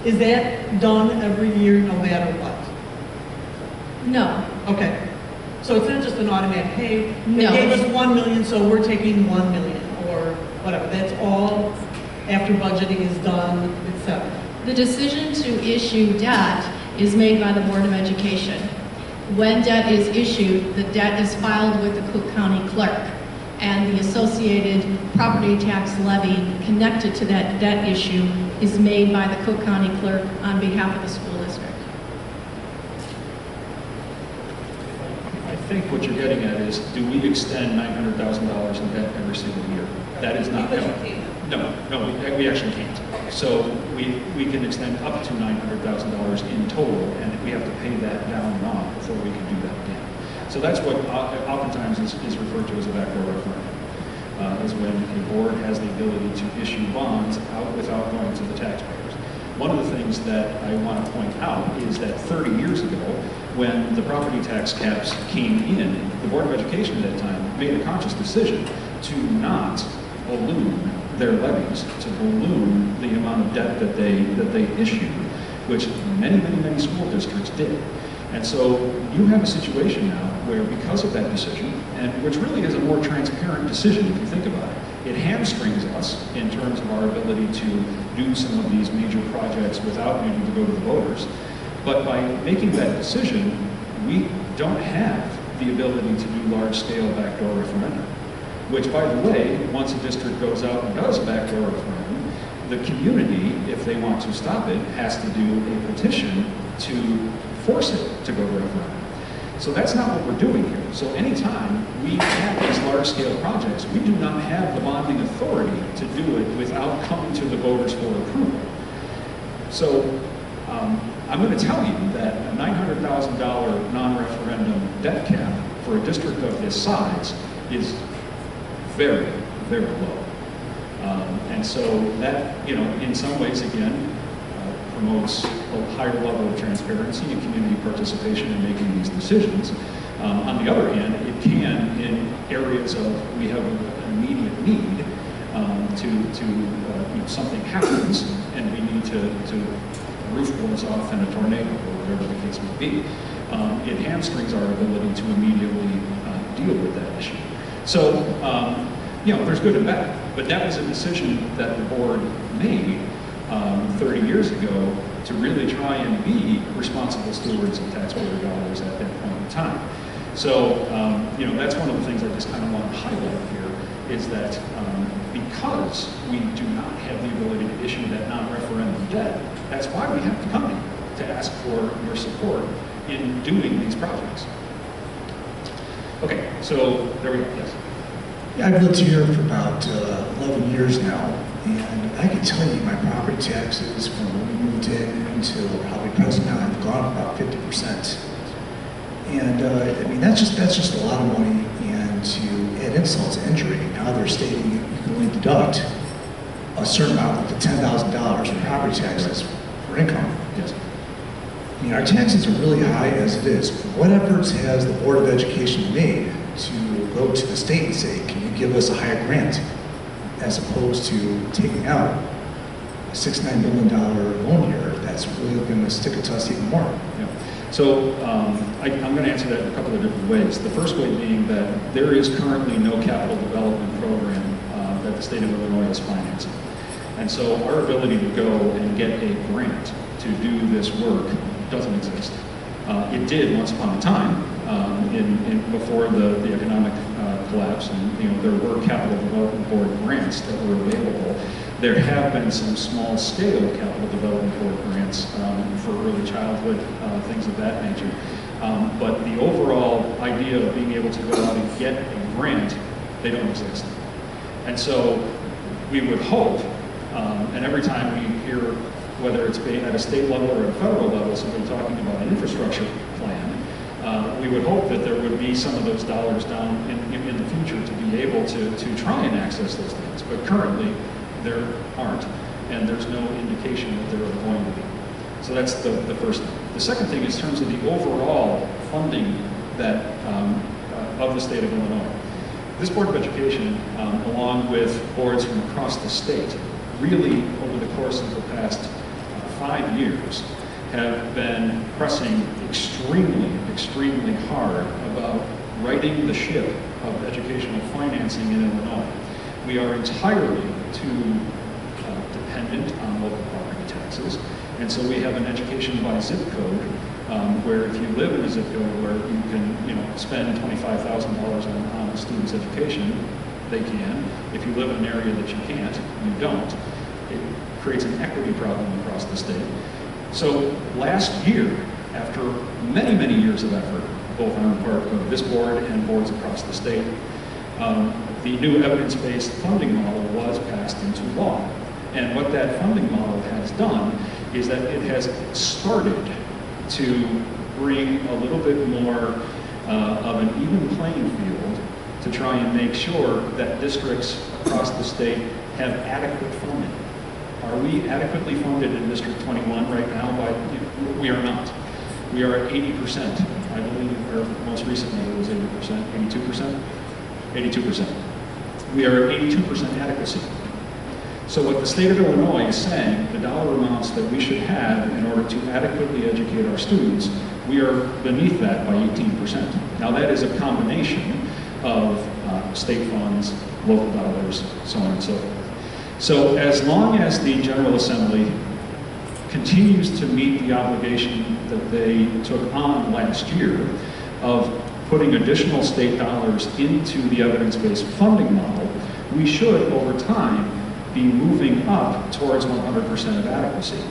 [SPEAKER 2] Is that done every year no matter what?
[SPEAKER 6] No.
[SPEAKER 2] Okay. So it's not just an automatic, hey, they
[SPEAKER 6] No.
[SPEAKER 2] gave us 1 million, so we're taking 1 million or whatever. That's all after budgeting is done, etc.
[SPEAKER 6] The decision to issue debt is made by the Board of Education. When debt is issued, the debt is filed with the Cook County clerk, and the associated property tax levy connected to that debt issue is made by the Cook County clerk on behalf of the school district.
[SPEAKER 1] I think what you're getting at is, do we extend $900,000 in debt every single year? That is not.
[SPEAKER 2] Because you can't.
[SPEAKER 1] No, we actually can't. So we can extend up to $900,000 in total, and we have to pay that down and off before we can do that again. So that's what oftentimes is referred to as a backdoor referendum, is when a board has the ability to issue bonds out without going to the taxpayers. One of the things that I want to point out is that 30 years ago, when the property tax caps came in, the Board of Education at that time made a conscious decision to not balloon their levies, to balloon the amount of debt that they issued, which many school districts did. And so you have a situation now where, because of that decision, and which really is a more transparent decision if you think about it, it hamstrings us in terms of our ability to do some of these major projects without needing to go to the voters. But by making that decision, we don't have the ability to do large-scale backdoor referendum, which, by the way, once a district goes out and does a backdoor referendum, the community, if they want to stop it, has to do a petition to force it to go to referendum. So that's not what we're doing here. So anytime we have these large-scale projects, we do not have the bonding authority to do it without coming to the voters for approval. So I'm going to tell you that a $900,000 non-referendum debt cap for a district of this size is very, very low. And so that, in some ways, again, promotes a higher level of transparency and community participation in making these decisions. On the other hand, it can, in areas of we have an immediate need something happens and we need to roof blows off in a tornado or whatever the case may be, it hamstrings our ability to immediately deal with that issue. So, there's good and bad, but that was a decision that the board made 30 years ago to really try and be responsible stewards of taxpayer dollars at that point in time. So, that's one of the things I just kind of want to highlight here, is that because we do not have the ability to issue that non-referendum debt, that's why we have to come here to ask for your support in doing these projects. Okay, so there we go, yes.
[SPEAKER 11] Yeah, I've lived here for about 11 years now, and I can tell you my property taxes from when we moved in until probably present now have gone up about 50%. And I mean, that's just a lot of money, and to add insult to injury, now they're stating you can only deduct a certain amount, up to $10,000 in property taxes for income.
[SPEAKER 1] Yes.
[SPEAKER 11] I mean, our taxes are really high as it is. What efforts has the Board of Education made to go to the state and say, can you give us a higher grant, as opposed to taking out a $6-9 billion loan here that's really going to stick it to us even more?
[SPEAKER 1] Yeah. So I'm going to answer that in a couple of different ways. The first way being that there is currently no capital development program that the state of Illinois is financing. And so our ability to go and get a grant to do this work doesn't exist. It did once upon a time before the economic collapse, and there were capital development board grants that were available. There have been some small-scale capital development board grants for early childhood, things of that nature. But the overall idea of being able to go out and get a grant, they don't exist. And so we would hope, and every time we hear, whether it's being at a state level or a federal level, somebody talking about an infrastructure plan, we would hope that there would be some of those dollars down in the future to be able to try and access those things. But currently, there aren't, and there's no indication that there are going to be. So that's the first thing. The second thing is in terms of the overall funding that of the state of Illinois. This Board of Education, along with boards from across the state, really over the course of the past 5 years, have been pressing extremely hard about righting the ship of educational financing in Illinois. We are entirely too dependent on local property taxes, and so we have an education by zip code, where if you live in a zip code where you can, spend $25,000 on a student's education, they can. If you live in an area that you can't, you don't. It creates an equity problem across the state. So last year, after many years of effort, both on the part of this board and boards across the state, the new evidence-based funding model was passed into law. And what that funding model has done is that it has started to bring a little bit more of an even playing field to try and make sure that districts across the state have adequate funding. Are we adequately funded in District 21 right now? We are not. We are at 80%. I believe, or most recently it was 80%, 82%? 82%. We are at 82% adequacy. So what the state of Illinois is saying, the dollar amounts that we should have in order to adequately educate our students, we are beneath that by 18%. Now that is a combination of state funds, local dollars, so on and so forth. So as long as the General Assembly continues to meet the obligation that they took on last year of putting additional state dollars into the evidence-based funding model, we should, over time, be moving up towards 100% of adequacy.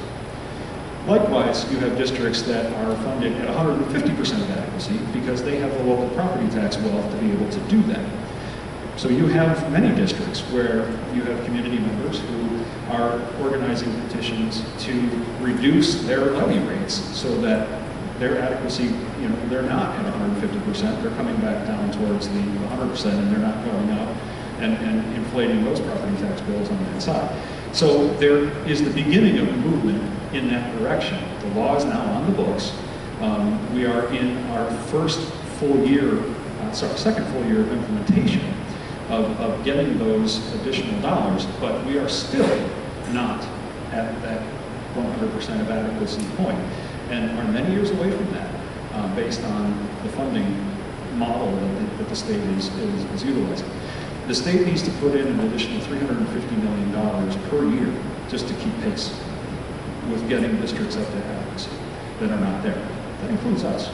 [SPEAKER 1] Likewise, you have districts that are funded at 150% of adequacy because they have the local property tax wealth to be able to do that. So you have many districts where you have community members who are organizing petitions to reduce their levy rates so that their adequacy, they're not at 150%, they're coming back down towards the 100% and they're not going up and inflating those property tax bills on that side. So there is the beginning of a movement in that direction. The law is now on the books. We are in our second full year of implementation of getting those additional dollars, but we are still not at that 100% of adequacy point, and are many years away from that, based on the funding model that the state is utilizing. The state needs to put in an additional $350 million per year just to keep pace with getting districts up to adequacy that are not there. That includes us.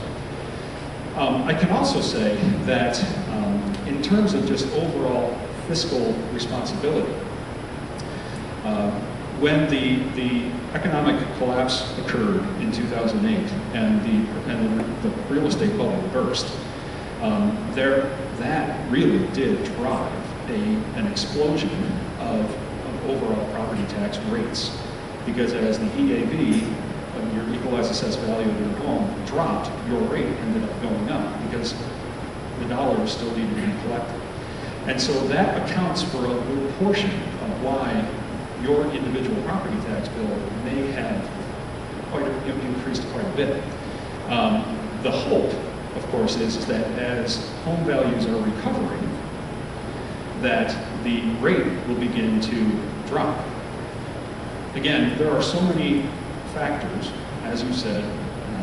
[SPEAKER 1] I can also say that in terms of just overall fiscal responsibility, when the economic collapse occurred in 2008 and the real estate bubble burst, that really did drive an explosion of overall property tax rates, because as the EAV, your equalized assessed value of your home, dropped, your rate ended up going up because the dollars still needed to be collected. And so that accounts for a good portion of why your individual property tax bill may have increased quite a bit. The hope, of course, is that as home values are recovering, that the rate will begin to drop. Again, there are so many factors, as you said,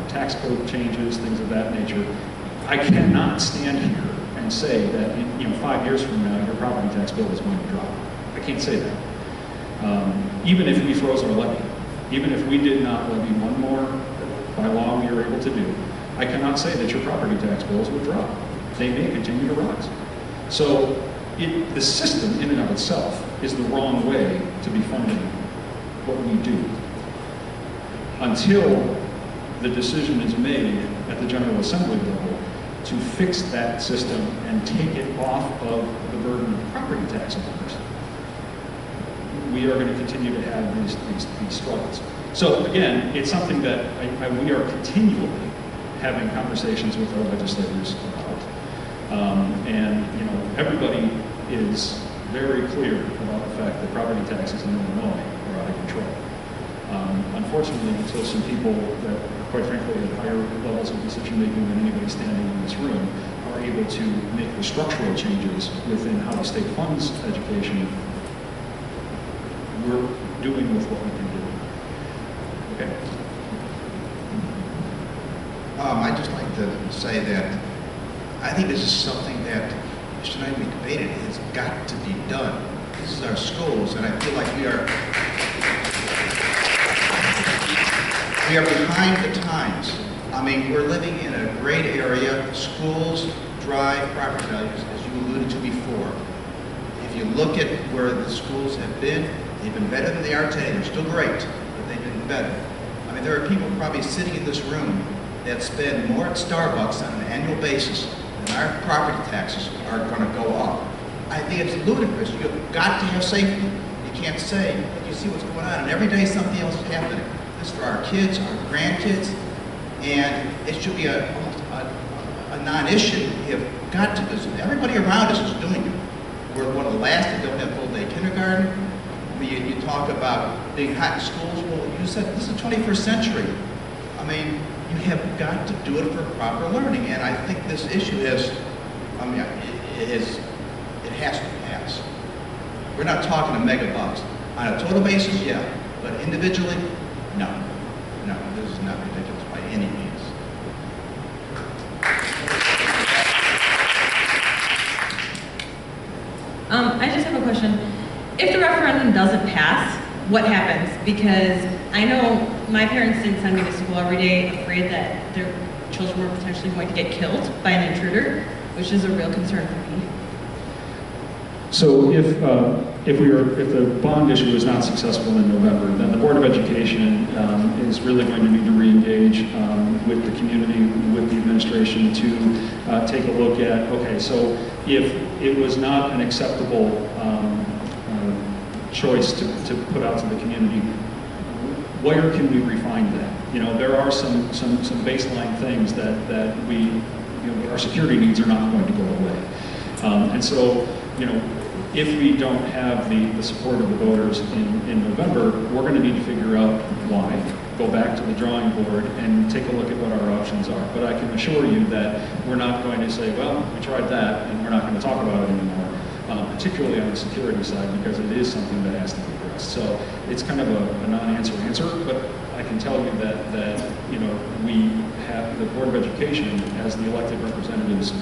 [SPEAKER 1] tax code changes, things of that nature. I cannot stand here and say that in 5 years from now your property tax bill is going to drop. I can't say that. Even if we froze our levy, even if we did not levy one more by law we are able to do, I cannot say that your property tax bills would drop. They may continue to rise. So the system in and of itself is the wrong way to be funding what we do, until the decision is made at the General Assembly level to fix that system and take it off of the burden of property tax owners. We are going to continue to have these struggles. So again, it's something that we are continually having conversations with our legislators about. And everybody is very clear about the fact that property taxes in Illinois are out of control. Unfortunately, until some people that, quite frankly, at higher levels of decision-making than anybody standing in this room are able to make the structural changes within how the state funds education, we're doing with what we can do. Okay?
[SPEAKER 12] I'd just like to say that I think this is something that should not be debated. It's got to be done. This is our schools, and I feel like we are behind the times. I mean, we're living in a great area. Schools drive property values, as you alluded to before. If you look at where the schools have been, they've been better than they are today. They're still great, but they've been better. I mean, there are people probably sitting in this room that spend more at Starbucks on an annual basis than our property taxes are going to go up. I think it's ludicrous. You've got to have safety. You can't say that you see what's going on, and every day something else is happening. This is for our kids, our grandkids, and it should be almost a non-issue. We have got to do this. Everybody around us is doing it. We're one of the last that don't have full-day kindergarten. You talk about being hot in schools. Well, you said this is the 21st century. I mean, you have got to do it for proper learning, and I think this issue has, it has to pass. We're not talking a mega bucks. On a total basis, yeah, but individually, no. No, this is not ridiculous by any means.
[SPEAKER 13] I just have a question. If the referendum doesn't pass, what happens? Because I know my parents didn't send me to school every day afraid that their children were potentially going to get killed by an intruder, which is a real concern for me.
[SPEAKER 1] So if the bond issue is not successful in November, then the Board of Education is really going to need to re-engage with the community, with the administration to take a look at, okay, so if it was not an acceptable choice to put out to the community, where can we refine that? You know, there are some baseline things that we, you know, our security needs are not going to go away. And so, you know, if we don't have the support of the voters in November, we're going to need to figure out why, go back to the drawing board and take a look at what our options are. But I can assure you that we're not going to say, well, we tried that and we're not going to talk about it anymore, particularly on the security side, because it is something that has to be addressed. So it's kind of a non-answer answer, but I can tell you that you know, we have the Board of Education as the elected representatives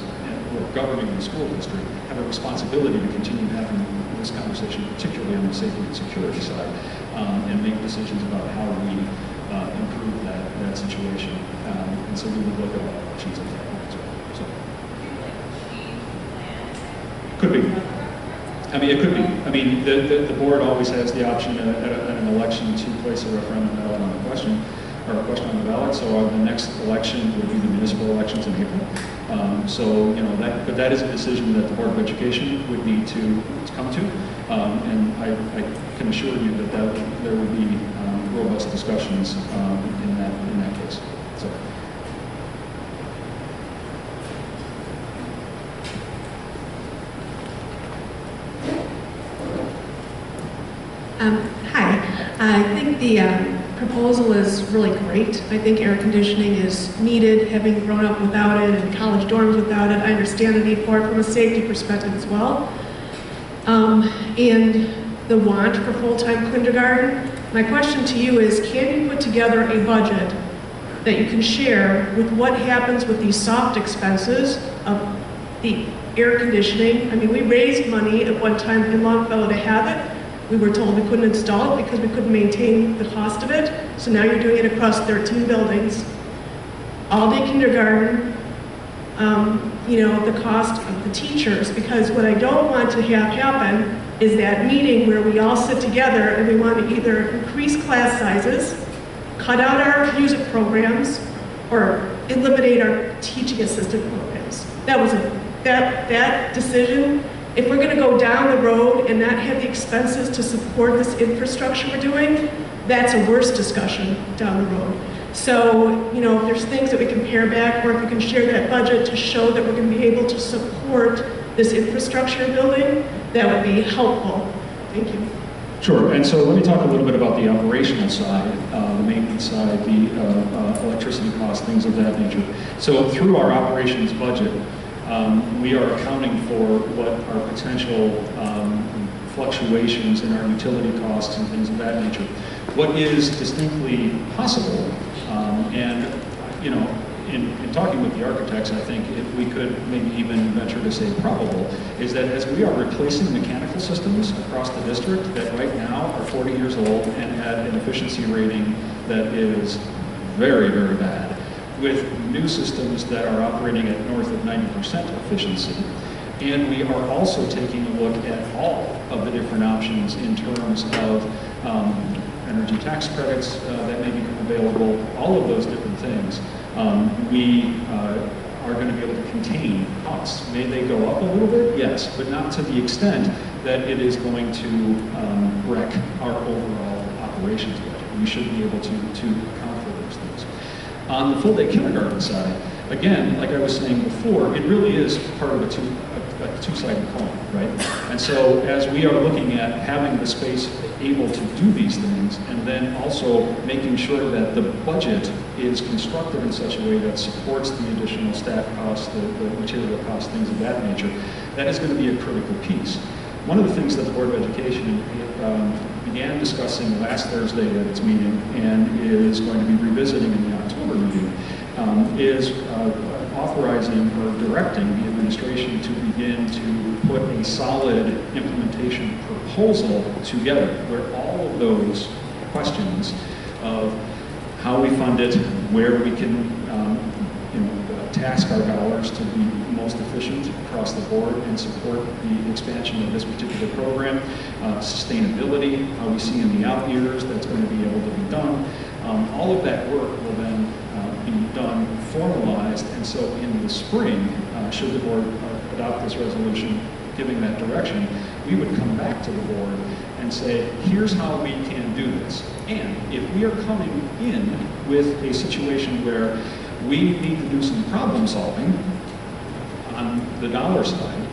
[SPEAKER 1] governing the school district have a responsibility to continue having this conversation, particularly on the safety and security side, and make decisions about how we improve that situation. And so we would look at all options at that point as well. So. Could be. I mean, it could be. I mean, the board always has the option at an election to place a referendum ballot on a question, or a question on the ballot. So the next election would be the municipal elections in April. So, you know, but that is a decision that the Board of Education would need to come to. And I can assure you that there would be robust discussions in that case. So.
[SPEAKER 14] Hi. I think the proposal is really great. I think air conditioning is needed, having grown up without it and college dorms without it. I understand the need for it from a safety perspective as well. And the want for full-time kindergarten. My question to you is, can you put together a budget that you can share with what happens with these soft expenses of the air conditioning? I mean, we raised money at one time in Longfellow to have it. We were told we couldn't install it because we couldn't maintain the cost of it. So now you're doing it across 13 buildings. All-day kindergarten, you know, the cost of the teachers, because what I don't want to have happen is that meeting where we all sit together and we want to either increase class sizes, cut out our music programs, or eliminate our teaching assistant programs. That was that decision. If we're going to go down the road and not have the expenses to support this infrastructure we're doing, that's a worse discussion down the road. So, you know, if there's things that we can pare back, or if we can share that budget to show that we're going to be able to support this infrastructure building, that would be helpful. Thank you.
[SPEAKER 1] Sure, and so let me talk a little bit about the operational side, the maintenance side, the electricity costs, things of that nature. So through our operations budget, we are accounting for what are potential fluctuations in our utility costs and things of that nature. What is distinctly possible, and you know, in talking with the architects, I think if we could maybe even venture to say probable, is that as we are replacing mechanical systems across the district that right now are 40 years old and at an efficiency rating that is very, very bad, with new systems that are operating at north of 90% efficiency. And we are also taking a look at all of the different options in terms of energy tax credits that may become available, all of those different things. We are going to be able to contain costs. May they go up a little bit? Yes, but not to the extent that it is going to wreck our overall operations budget. We should be able to account for those things. On the full-day kindergarten side, again, like I was saying before, it really is part of a a two-sided coin, right? And so as we are looking at having the space able to do these things, and then also making sure that the budget is constructed in such a way that supports the additional staff costs, the material costs, things of that nature, that is going to be a critical piece. One of the things that the Board of Education began discussing last Thursday at its meeting, and is going to be revisiting in the October meeting, is authorizing or directing the administration to begin to put a solid implementation proposal together, where all of those questions of how we fund it, where we can task our dollars to be most efficient across the board and support the expansion of this particular program, sustainability, how we see in the out years that's going to be able to be done. All of that work will then be done, formalized, and so in the spring, should the board adopt this resolution giving that direction, we would come back to the board and say, here's how we can do this. And if we are coming in with a situation where we need to do some problem solving on the dollar side,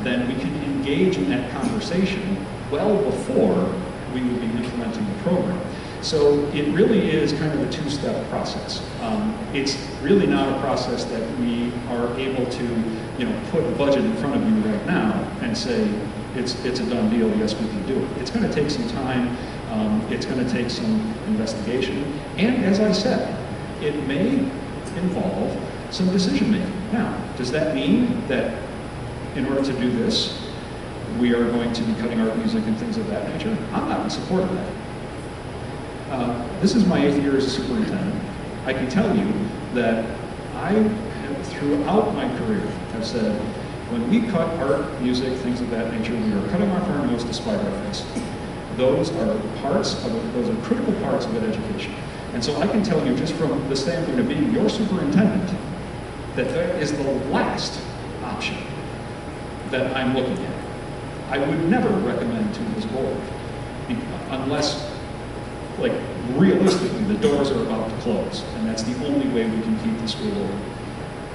[SPEAKER 1] then we can engage in that conversation well before we would be implementing the program. So it really is kind of a two-step process. It's really not a process that we are able to, put a budget in front of you right now and say, it's a done deal, yes, we can do it. It's going to take some time, it's going to take some investigation, and as I said, it may involve some decision making. Now, does that mean that in order to do this, we are going to be cutting art music and things of that nature? I'm not in support of that. This is my 8th year as a superintendent. I can tell you that I have, throughout my career, have said, when we cut art, music, things of that nature, we are cutting off our nose to spite our face. Those are critical parts of an education. And so I can tell you, just from the standpoint of being your superintendent, that that is the last option that I'm looking at. I would never recommend to this board, unless, like, realistically, the doors are about to close, and that's the only way we can keep the school open.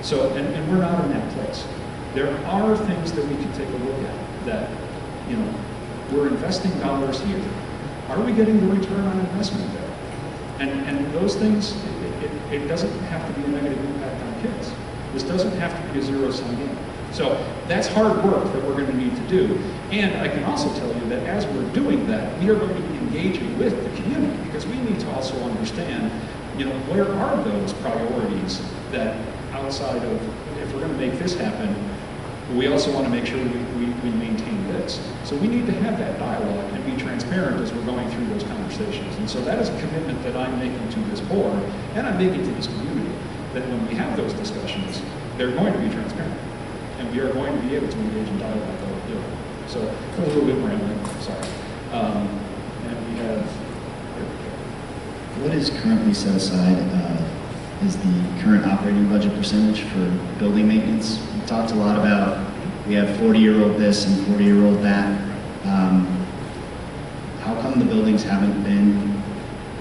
[SPEAKER 1] So, and we're not in that place. There are things that we can take a look at that, we're investing dollars here. Are we getting the return on investment there? And those things, it doesn't have to be a negative impact on kids. This doesn't have to be a zero-sum game. So that's hard work that we're going to need to do. And I can also tell you that as we're doing that, we are going to be engaging with the community, because we need to also understand, where are those priorities that outside of, if we're going to make this happen, we also want to make sure we maintain this. So we need to have that dialogue and be transparent as we're going through those conversations. And so that is a commitment that I'm making to this board, and I'm making to this community, that when we have those discussions, they're going to be transparent. And we are going to be able to engage in dialogue while we're doing it. So a little bit rambling, sorry. And we have...
[SPEAKER 15] What is currently set aside is the current operating budget percentage for building maintenance? We talked a lot about, we have 40-year-old this and 40-year-old that. How come the buildings haven't been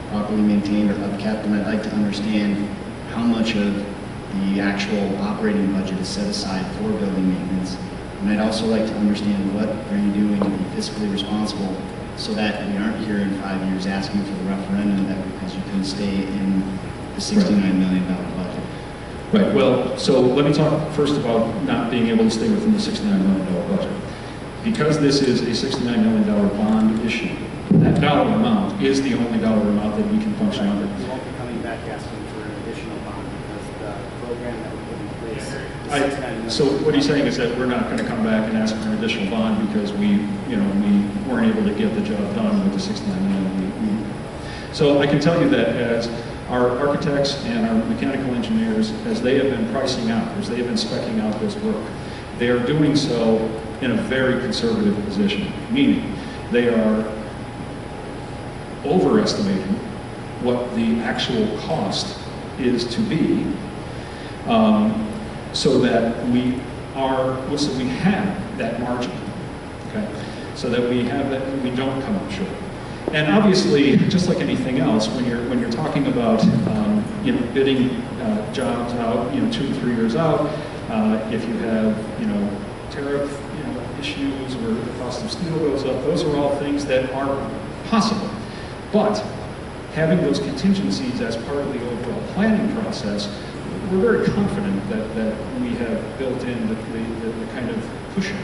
[SPEAKER 15] properly maintained or upkept? And I'd like to understand how much of the actual operating budget is set aside for building maintenance. And I'd also like to understand, what are you doing to be fiscally responsible so that we aren't here in 5 years asking for the referendum that because you couldn't stay in the $69 million budget.
[SPEAKER 1] Right, well, so let me talk first about not being able to stay within the $69 million budget. Because this is a $69 million bond issue, that dollar amount is the only dollar amount that we can function under.
[SPEAKER 16] We won't be coming back asking for an additional bond because the program that we put in place is $69 million.
[SPEAKER 1] So what he's saying is that we're not going to come back and ask for an additional bond because we weren't able to get the job done with the $69 million. So I can tell you that as our architects and our mechanical engineers, as they have been pricing out, as they have been speccing out this work, they are doing so in a very conservative position, meaning they are overestimating what the actual cost is to be, so that we have that margin, okay? So that we have that, we don't come up short. And obviously, just like anything else, when you're talking about bidding jobs out, 2 to 3 years out, if you have steel goes up, those are all things that are possible. But having those contingencies as part of the overall planning process, we're very confident that we have built in the kind of cushion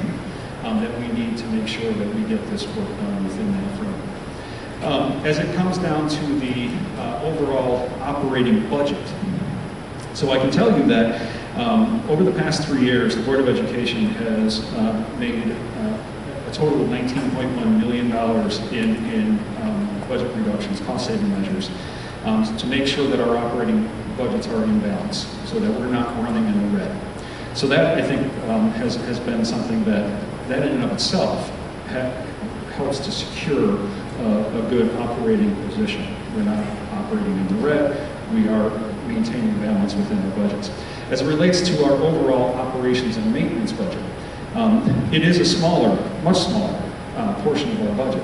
[SPEAKER 1] that we need to make sure that we get this work done within that frame. As it comes down to the overall operating budget, so I can tell you that over the past 3 years, the Board of Education has made a total of $19.1 million in budget reductions, cost-saving measures, to make sure that our operating budgets are in balance, so that we're not running in the red. So that, I think, has been something that in and of itself helps to secure a good operating position. We're not operating in the red, we are maintaining balance within our budgets. As it relates to our overall operations and maintenance budget, it is a smaller, much smaller portion of our budget.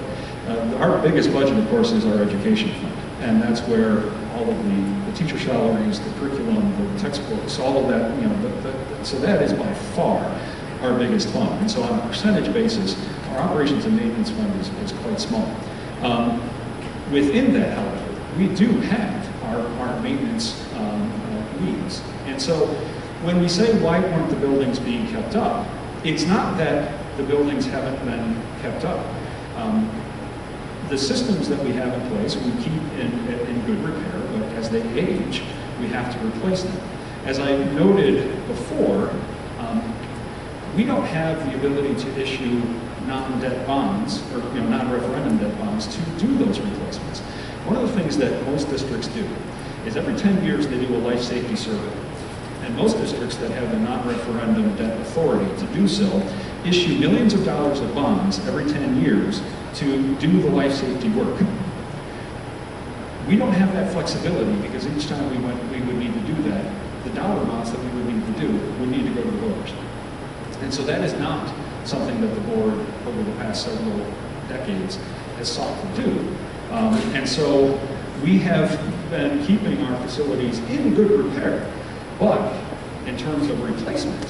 [SPEAKER 1] Our biggest budget, of course, is our education fund, and that's where all of the teacher salaries, the curriculum, the textbooks, all of that, so that is by far our biggest fund. And so on a percentage basis, our operations and maintenance fund is quite small. Within that, however, we do have our maintenance needs. And so when we say why weren't the buildings being kept up, it's not that the buildings haven't been kept up. The systems that we have in place, we keep in good repair, but as they age, we have to replace them. As I noted before, we don't have the ability to issue non-debt bonds, or non-referendum debt bonds to do those replacements. One of the things that most districts do is every 10 years they do a life safety survey. And most districts that have the non-referendum debt authority to do so issue millions of dollars of bonds every 10 years to do the life safety work. We don't have that flexibility because each time we would need to do that, the dollar amounts that we would need to do would need to go to the voters. And so that is not something that the board over the past several decades has sought to do. And so we have been keeping our facilities in good repair, but in terms of replacement,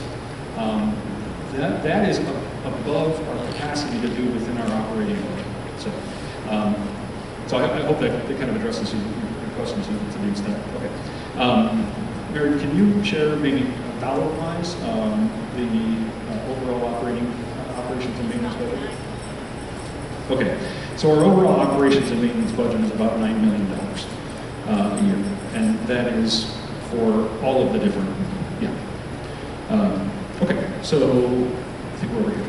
[SPEAKER 1] that is above our capacity to do within our operating budget. So I hope that kind of addresses your question to the extent. Okay. Mary, can you share maybe dollar-wise the overall operations and maintenance budget? Okay. So our overall operations and maintenance budget is about $9 million a year, and that is for all of the different. Okay. So I think we're over here.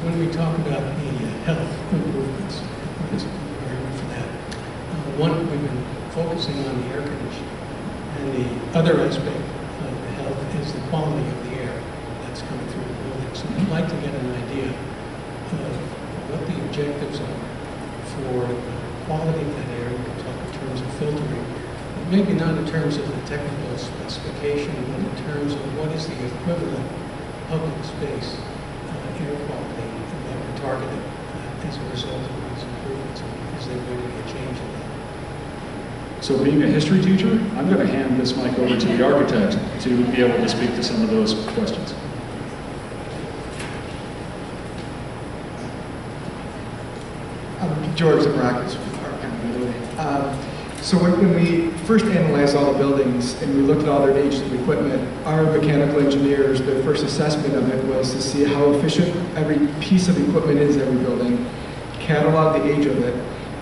[SPEAKER 17] When we talk about the health improvements, this is very good for that. One, we've been focusing on the air conditioning, and the other aspect of the health is the quality of the air that's coming through the building. So I'd like to get an idea of what the objectives are for the quality of that air. We can talk in terms of filtering, but maybe not in terms of the technical specification, but in terms of what is the equivalent public space air quality that we're targeting as a result of these improvements, is there going to be a change in that?
[SPEAKER 1] So being a history teacher, I'm going to hand this mic over to the architect to be able to speak to some of those questions.
[SPEAKER 18] I'm George Zamarakis with Park. So when we first analyzed all the buildings and we looked at all their ages of equipment, our mechanical engineers, their first assessment of it was to see how efficient every piece of equipment is in every building, catalog the age of it,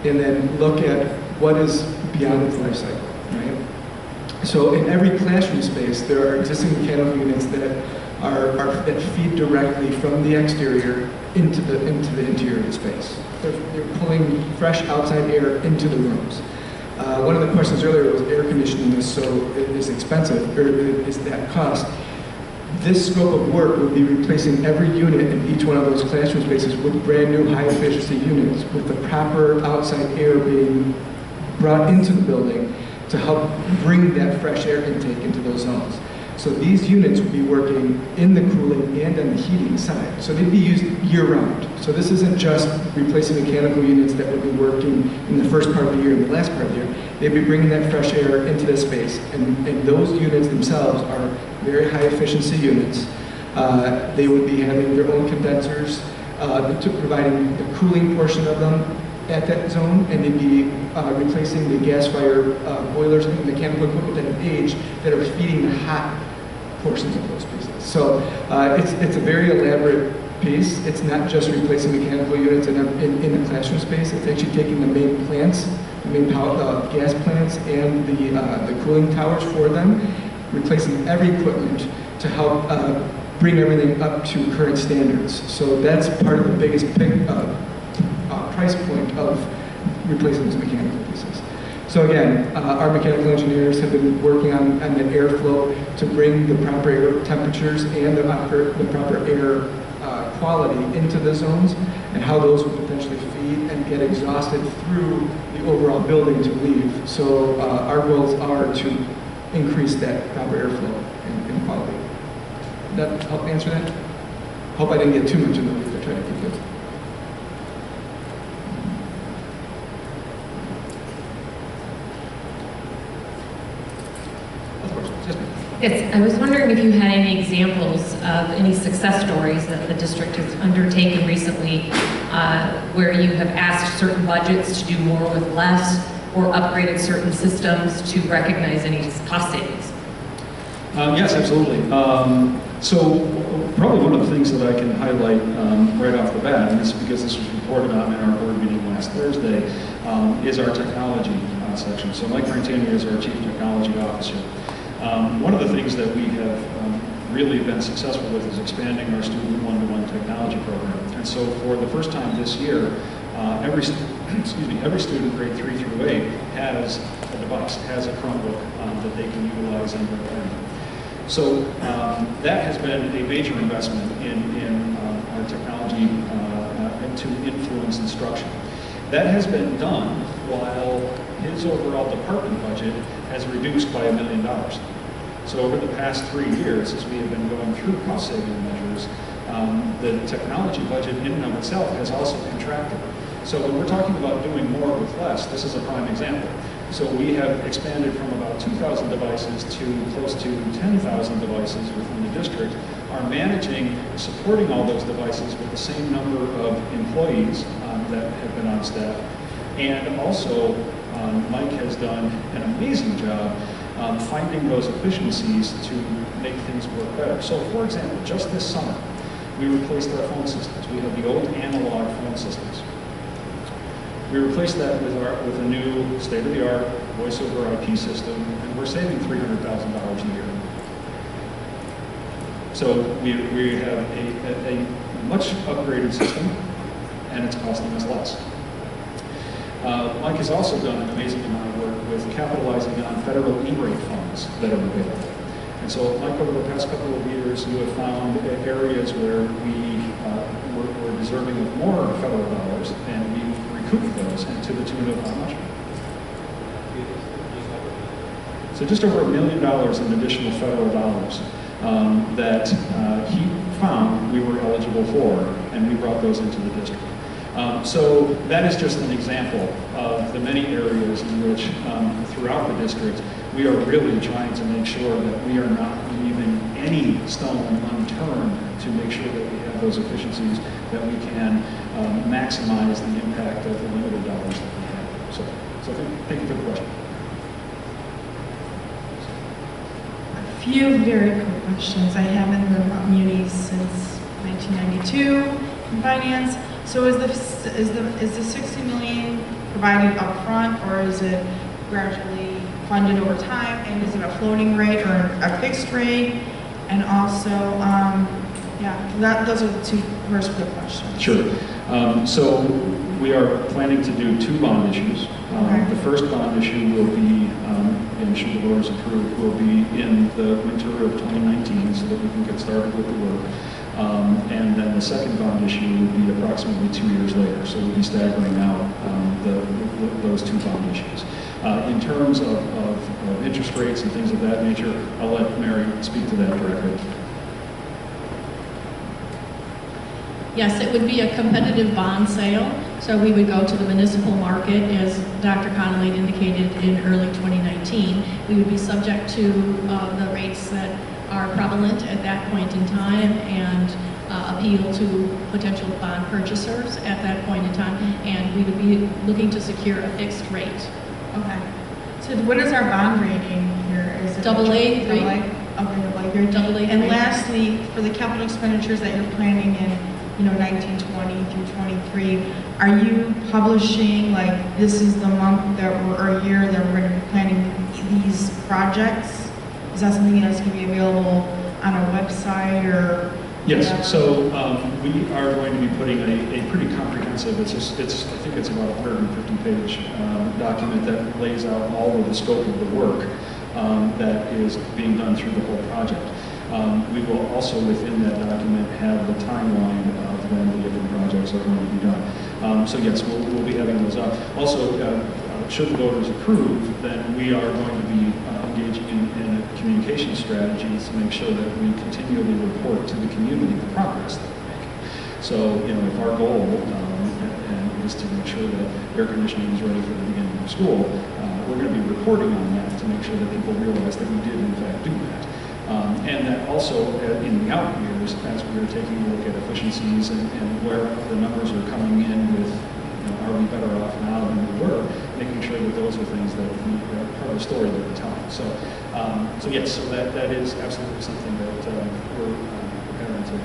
[SPEAKER 18] and then look at what is beyond its life cycle, right? So in every classroom space, there are existing mechanical units that feed directly from the exterior into the interior of the space. They're pulling fresh outside air into the rooms. One of the questions earlier was air conditioning is expensive, or is that cost? This scope of work would be replacing every unit in each one of those classroom spaces with brand new high efficiency units with the proper outside air being brought into the building to help bring that fresh air intake into those zones. So these units would be working in the cooling and on the heating side. So they'd be used year-round. So this isn't just replacing mechanical units that would be working in the first part of the year and the last part of the year. They'd be bringing that fresh air into this space. And those units themselves are very high efficiency units. They would be having their own condensers, providing the cooling portion of them at that zone, and they'd be replacing the gas-fired boilers and mechanical equipment that have aged that are feeding the hot portions of those pieces. So it's a very elaborate piece. It's not just replacing mechanical units in the classroom space. It's actually taking the main plants, the main gas plants, and the cooling towers for them, replacing every equipment to help bring everything up to current standards. So that's part of the biggest price point of replacing those mechanical pieces. So again, our mechanical engineers have been working on the airflow to bring the proper air temperatures and the proper air quality into the zones, and how those would potentially feed and get exhausted through the overall building to leave. So our goals are to increase that proper airflow and quality. Did that help answer that? Hope I didn't get too much into the weeds. I tried to keep it.
[SPEAKER 19] Yes, I was wondering if you had any examples of any success stories that the district has undertaken recently where you have asked certain budgets to do more with less or upgraded certain systems to recognize any cost savings.
[SPEAKER 1] Yes, absolutely. So probably one of the things that I can highlight right off the bat, and this is because this was reported on in our board meeting last Thursday, is our technology section. So Mike Brantani is our Chief Technology Officer. One of the things that we have really been successful with is expanding our student one-to-one technology program. And so for the first time this year, every student grade 3 through 8 has a device, has a Chromebook that they can utilize in their learning. So that has been a major investment in our technology to influence instruction. That has been done while his overall department budget has reduced by $1 million. So over the past 3 years, as we have been going through cost-saving measures, the technology budget in and of itself has also contracted. So when we're talking about doing more with less, this is a prime example. So we have expanded from about 2,000 devices to close to 10,000 devices within the district, are managing, supporting all those devices with the same number of employees that have been on staff. And also, Mike has done an amazing job finding those efficiencies to make things work better. So for example, just this summer, we replaced our phone systems. We had the old analog phone systems. We replaced that with a new state-of-the-art voice-over IP system, and we're saving $300,000 a year. So we have a much upgraded system, and it's costing us less. Mike has also done an amazing amount of work with capitalizing on federal E-rate funds that are available. And so, Mike, over the past couple of years, you have found areas where we're deserving of more federal dollars, and we've recouped those, and to the tune of how much? So just over $1 million in additional federal dollars that he found we were eligible for, and we brought those into the district. So that is just an example of the many areas in which throughout the district we are really trying to make sure that we are not leaving any stone unturned to make sure that we have those efficiencies, that we can maximize the impact of the limited dollars that we have. So thank you for the question.
[SPEAKER 14] A few very quick questions. I have been in the munis since 1992 in finance. So is the 60 million provided up front, or is it gradually funded over time? And is it a floating rate or a fixed rate? And also, those are the two first quick questions.
[SPEAKER 1] Sure. So we are planning to do 2 bond issues. The first bond issue will be, and should the voters approve, will be in the winter of 2019 so that we can get started with the work. And then the second bond issue would be approximately 2 years later. So we'll be staggering out those two bond issues. In terms of interest rates and things of that nature, I'll let Mary speak to that directly.
[SPEAKER 6] Yes, it would be a competitive bond sale. So we would go to the municipal market, as Dr. Connolly indicated, in early 2019. We would be subject to the rates that are prevalent at that point in time and appeal to potential bond purchasers at that point in time. And we would be looking to secure a fixed rate.
[SPEAKER 3] Okay. So what is our bond rating here? Is it
[SPEAKER 6] AA3.
[SPEAKER 3] Okay, AA.
[SPEAKER 6] You're AA3.
[SPEAKER 3] And lastly, for the capital expenditures that you're planning in, 1920 through 23, are you publishing, like, this is the month that or year that we're going to be planning these projects? Is that something that's going to be available on our website or?
[SPEAKER 1] Yes, so we are going to be putting a pretty comprehensive, I think it's about a 150-page document that lays out all of the scope of the work that is being done through the whole project. We will also, within that document, have the timeline of when the different projects are going to be done. So yes, we'll be having those up. Also, should the voters approve, then we are going to be engaging in a communication strategy to make sure that we continually report to the community the progress that we're making. So, if our goal is to make sure that air conditioning is ready for the beginning of school, we're going to be reporting on that to make sure that people realize that we did in fact do that. And that also, in the out years, as we are taking a look at efficiencies and where the numbers are coming in with, are we better off now than we were, making sure that those are things that are part of the story that we're telling. So yes, so that is absolutely something that we're preparing to do.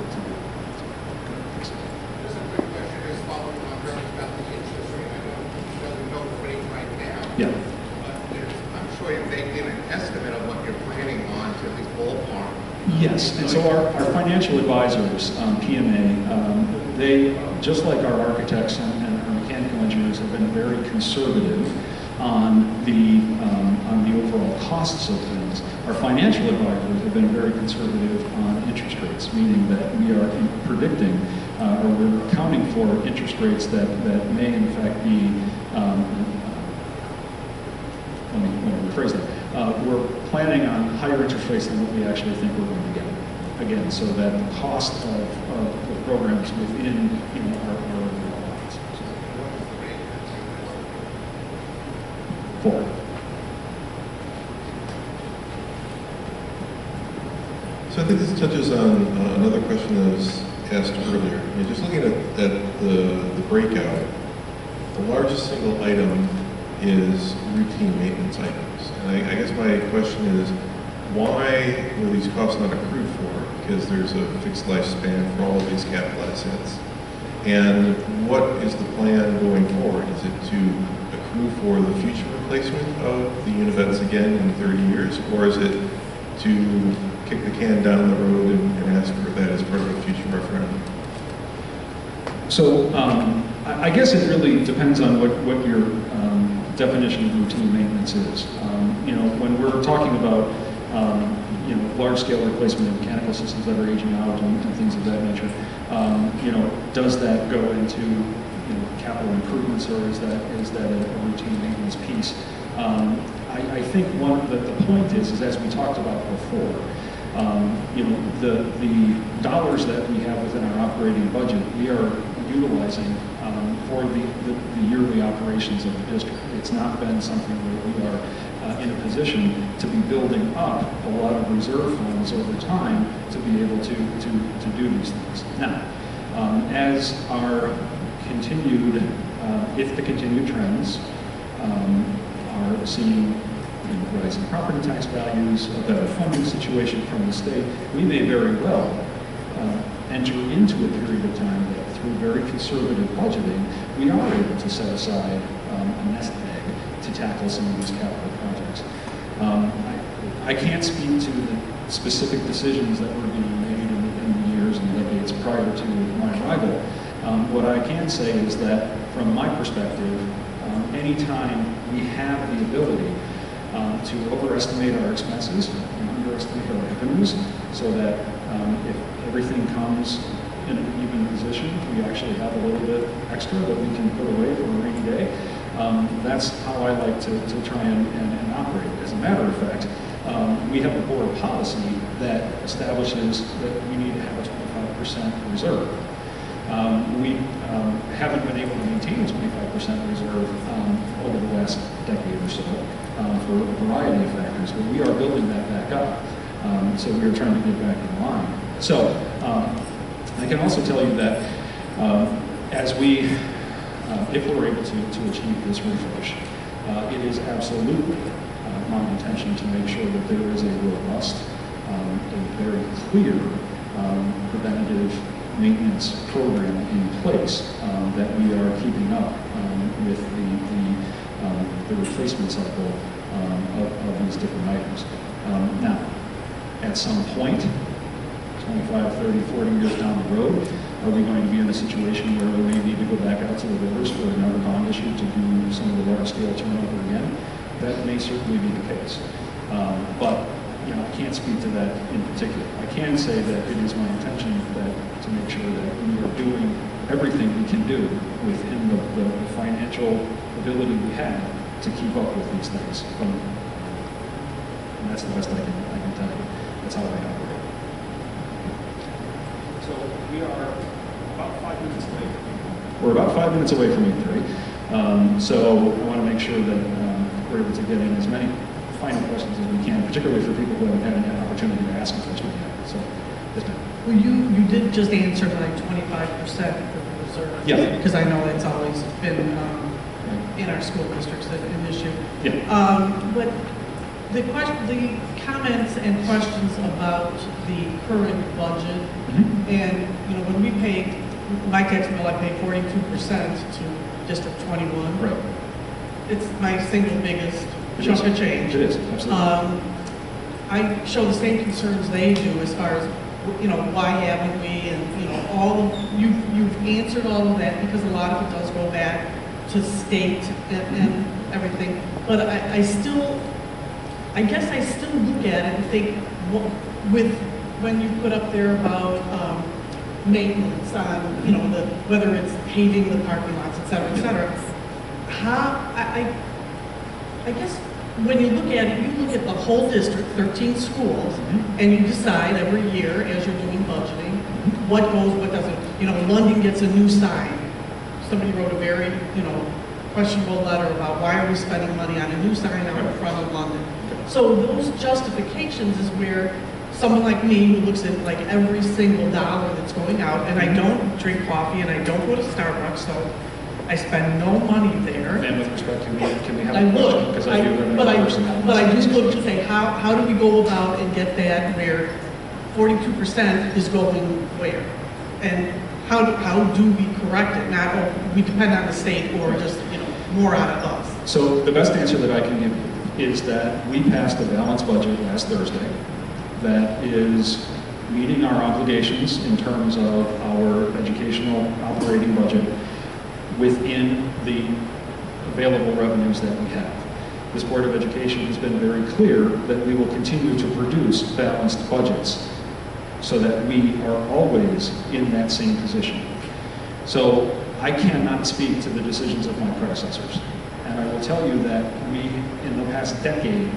[SPEAKER 5] Just a quick question, just following on Reverend about the interest rate. I know you don't know the rate right now.
[SPEAKER 1] Yeah.
[SPEAKER 5] But I'm sure you've baked in an estimate of what you're planning on to at least ballpark.
[SPEAKER 1] Yes, and so our financial advisors, PMA, they, just like our architects and our mechanical engineers, have been very conservative on the overall costs of things. Our financial advisors have been very conservative on interest rates, meaning that we are predicting or we're accounting for interest rates that may in fact be, let me rephrase that. We're planning on higher interest rates than what we actually think we're going to get. Again, so that the cost of the programs within our overall lines. Four.
[SPEAKER 4] So I think this touches on another question that was asked earlier. Just looking at the breakout, the largest single item is routine maintenance items. And I guess my question is, why were these costs not accrued for? Because there's a fixed lifespan for all of these capital assets. And what is the plan going forward? Is it to accrue for the future replacement of the univents again in 30 years? Or is it to kick the can down the road and ask for that as part of a future referendum?
[SPEAKER 1] So I guess it really depends on what your definition of routine maintenance is. When we're talking about large-scale replacement of mechanical systems that are aging out and things of that nature, does that go into capital improvements, or is that a routine maintenance piece? I think the point is as we talked about before, the dollars that we have within our operating budget, we are utilizing for the yearly operations of the district. It's not been something where we are in a position to be building up a lot of reserve funds over time to be able to do these things. Now, as our continued, if the continued trends are seeing rising property tax values, a better funding situation from the state, we may very well enter into a period of time that through very conservative budgeting, we are able to set aside a nest egg to tackle some of these capital projects. I can't speak to the specific decisions that were being made in the years and decades prior to my arrival. What I can say is that from my perspective, anytime we have the ability to overestimate our expenses and underestimate our revenues so that If everything comes in an even position, we actually have a little bit extra that we can put away for a rainy day. That's how I like to try and operate. As a matter of fact, we have a board policy that establishes that we need to have a 25% reserve. We haven't been able to maintain a 25% reserve over the last decade or so for a variety of factors, but we are building that back up. So we are trying to get back in line. So I can also tell you that as we, if we're able to achieve this refresh, it is absolutely my intention to make sure that there is a robust, a very clear preventative maintenance program in place that we are keeping up with the replacement cycle of these different items. Now, at some point, 25, 30, 40 years down the road, are we going to be in a situation where we may need to go back out to the voters for another bond issue to do some of the large scale turnover again? That may certainly be the case. But you know, I can't speak to that in particular. I can say that it is my intention to make sure that we are doing everything we can do within the financial ability we have to keep up with these things. And that's the best I can tell you. That's how I operate. So we are about 5 minutes away. We're about 5 minutes away from 8:30. So I want to make sure that we're able to get in as many final questions as we can, particularly for people who haven't had an opportunity to ask a question yet. So, yes, ma'am.
[SPEAKER 2] Well, you did just answer my 25% for the reserve.
[SPEAKER 1] Yeah.
[SPEAKER 2] Because I know it's always been in our school districts an issue.
[SPEAKER 1] Yeah.
[SPEAKER 2] But the comments and questions about the current budget, and you know, when we paid my tax bill, I paid 42% to District 21.
[SPEAKER 1] Right.
[SPEAKER 2] It's my single biggest chunk of change.
[SPEAKER 1] It is, absolutely.
[SPEAKER 2] I show the same concerns they do as far as, you know, why haven't we, and you know, all of, you've answered all of that, because a lot of it does go back to state and everything. But I guess I still look at it and think, with when you put up there about maintenance on, you know, whether it's paving the parking lots, et cetera, I guess when you look at it, you look at the whole district, 13 schools, and you decide every year as you're doing budgeting, what goes, what doesn't. You know, London gets a new sign. Somebody wrote a very, you know, questionable letter about why are we spending money on a new sign out in front of London. So those justifications is where someone like me who looks at like every single dollar that's going out, and I don't drink coffee and I don't go to Starbucks, so I spend no money there.
[SPEAKER 1] And with respect to me, can we have
[SPEAKER 2] I
[SPEAKER 1] a question?
[SPEAKER 2] would,
[SPEAKER 1] Because I do have
[SPEAKER 2] but
[SPEAKER 1] another person.
[SPEAKER 2] I just look to say, how do we go about and get that where 42% is going where? And how do we correct it? Not, we depend on the state or just, you know, more out of us.
[SPEAKER 1] So the best answer that I can give you is that we passed a balanced budget last Thursday that is meeting our obligations in terms of our educational operating budget within the available revenues that we have. This Board of Education has been very clear that we will continue to produce balanced budgets so that we are always in that same position. So I cannot speak to the decisions of my predecessors. And I will tell you that we, in the past decade,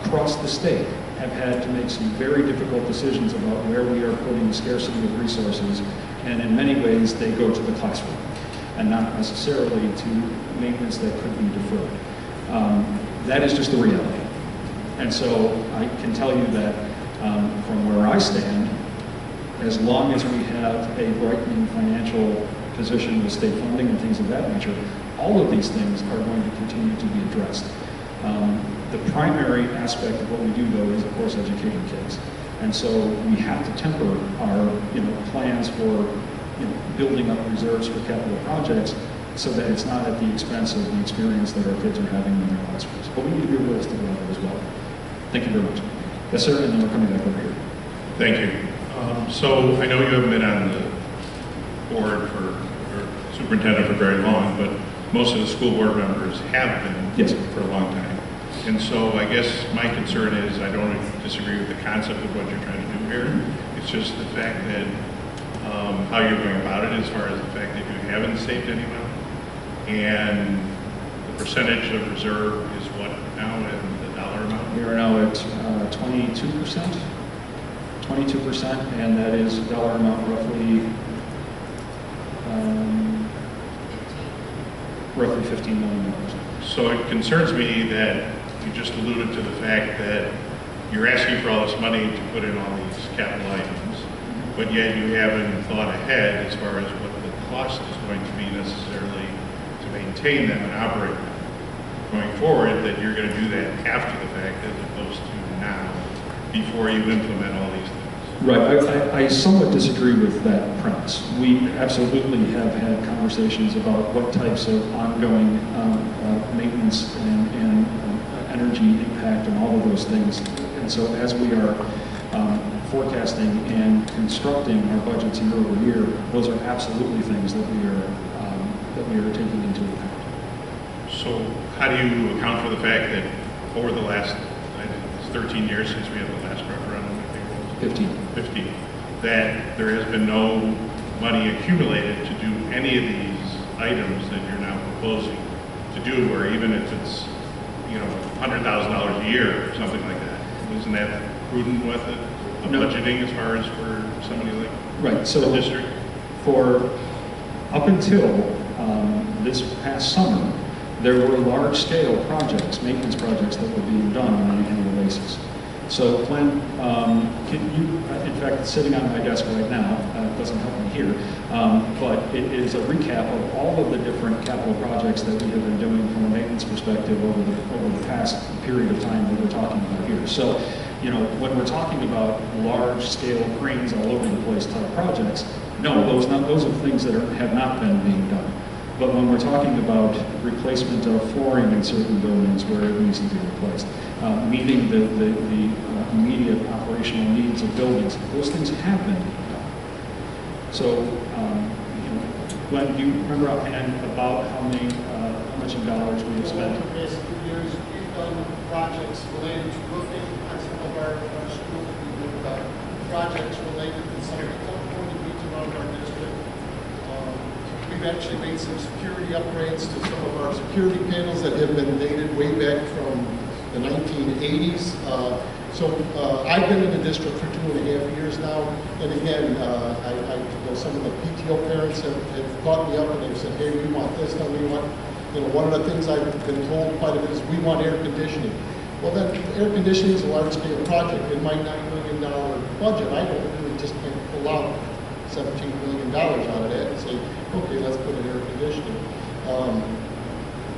[SPEAKER 1] across the state, have had to make some very difficult decisions about where we are putting the scarcity of resources, and in many ways they go to the classroom and not necessarily to maintenance that could be deferred. That is just the reality. And so I can tell you that from where I stand, as long as we have a brightening financial position with state funding and things of that nature, all of these things are going to continue to be addressed. The primary aspect of what we do, though, is, of course, educating kids. And so we have to temper our plans for building up reserves for capital projects so that it's not at the expense of the experience that our kids are having in their classrooms. But we need to be realistic about it as well. Thank you very much. Yes, sir, and then we're coming back over here.
[SPEAKER 20] Thank you. So I know you haven't been on the board or superintendent for very long, but most of the school board members have been for a long time. And so I guess my concern is I don't disagree with the concept of what you're trying to do here. It's just the fact that how you're going about it, as far as the fact that you haven't saved any money, and the percentage of reserve is what now, and the dollar amount?
[SPEAKER 1] We are now at 22%. 22%, and that is dollar amount roughly $15 million.
[SPEAKER 20] So it concerns me that you just alluded to the fact that you're asking for all this money to put in all these capital items, but yet you haven't thought ahead as far as what the cost is going to be necessarily to maintain them and operate them. Going forward, that you're going to do that after the fact as opposed to now, before you implement all these things.
[SPEAKER 1] Right, I somewhat disagree with that premise. We absolutely have had conversations about what types of ongoing maintenance and energy impact and all of those things. And so as we are forecasting and constructing our budgets year over year, those are absolutely things that we are taking into account.
[SPEAKER 20] So how do you account for the fact that over the last, I think it's 13 years since we had the last referendum, I think it was 15, that there has been no money accumulated to do any of these items that you're now proposing to do, or even if it's, $100,000 a year or something like that? Isn't that a prudent method of budgeting as far as for somebody like the district?
[SPEAKER 1] For up until this past summer, there were large-scale projects, maintenance projects that were being done on an annual basis. So when, in fact, sitting on my desk right now, it doesn't help me here, but it is a recap of all of the different capital projects that we have been doing from a maintenance perspective over the past period of time that we're talking about here. So, when we're talking about large-scale cranes all over the place type projects, no, those are things that have not been being done. But when we're talking about replacement of flooring in certain buildings where it needs to be replaced, meeting the immediate operational needs of buildings, those things have been done. So, Glenn, do you remember offhand about how much in dollars we have spent?
[SPEAKER 21] For basically years, we've done projects related to roofing on some of our schools. We've done projects related to some of the corner beach around our district. We've actually made some security upgrades to some of our security panels that have been dated way back from the 1980s. I've been in the district for 2.5 years now, and again, I know some of the PTO parents have called me up and they've said, hey, we want this, and we want, one of the things I've been told quite a bit is we want air conditioning. Well, then, air conditioning is a large-scale project. In my $9 million budget, I really just can't pull out $17 million out of that and say, okay, let's put in air conditioning.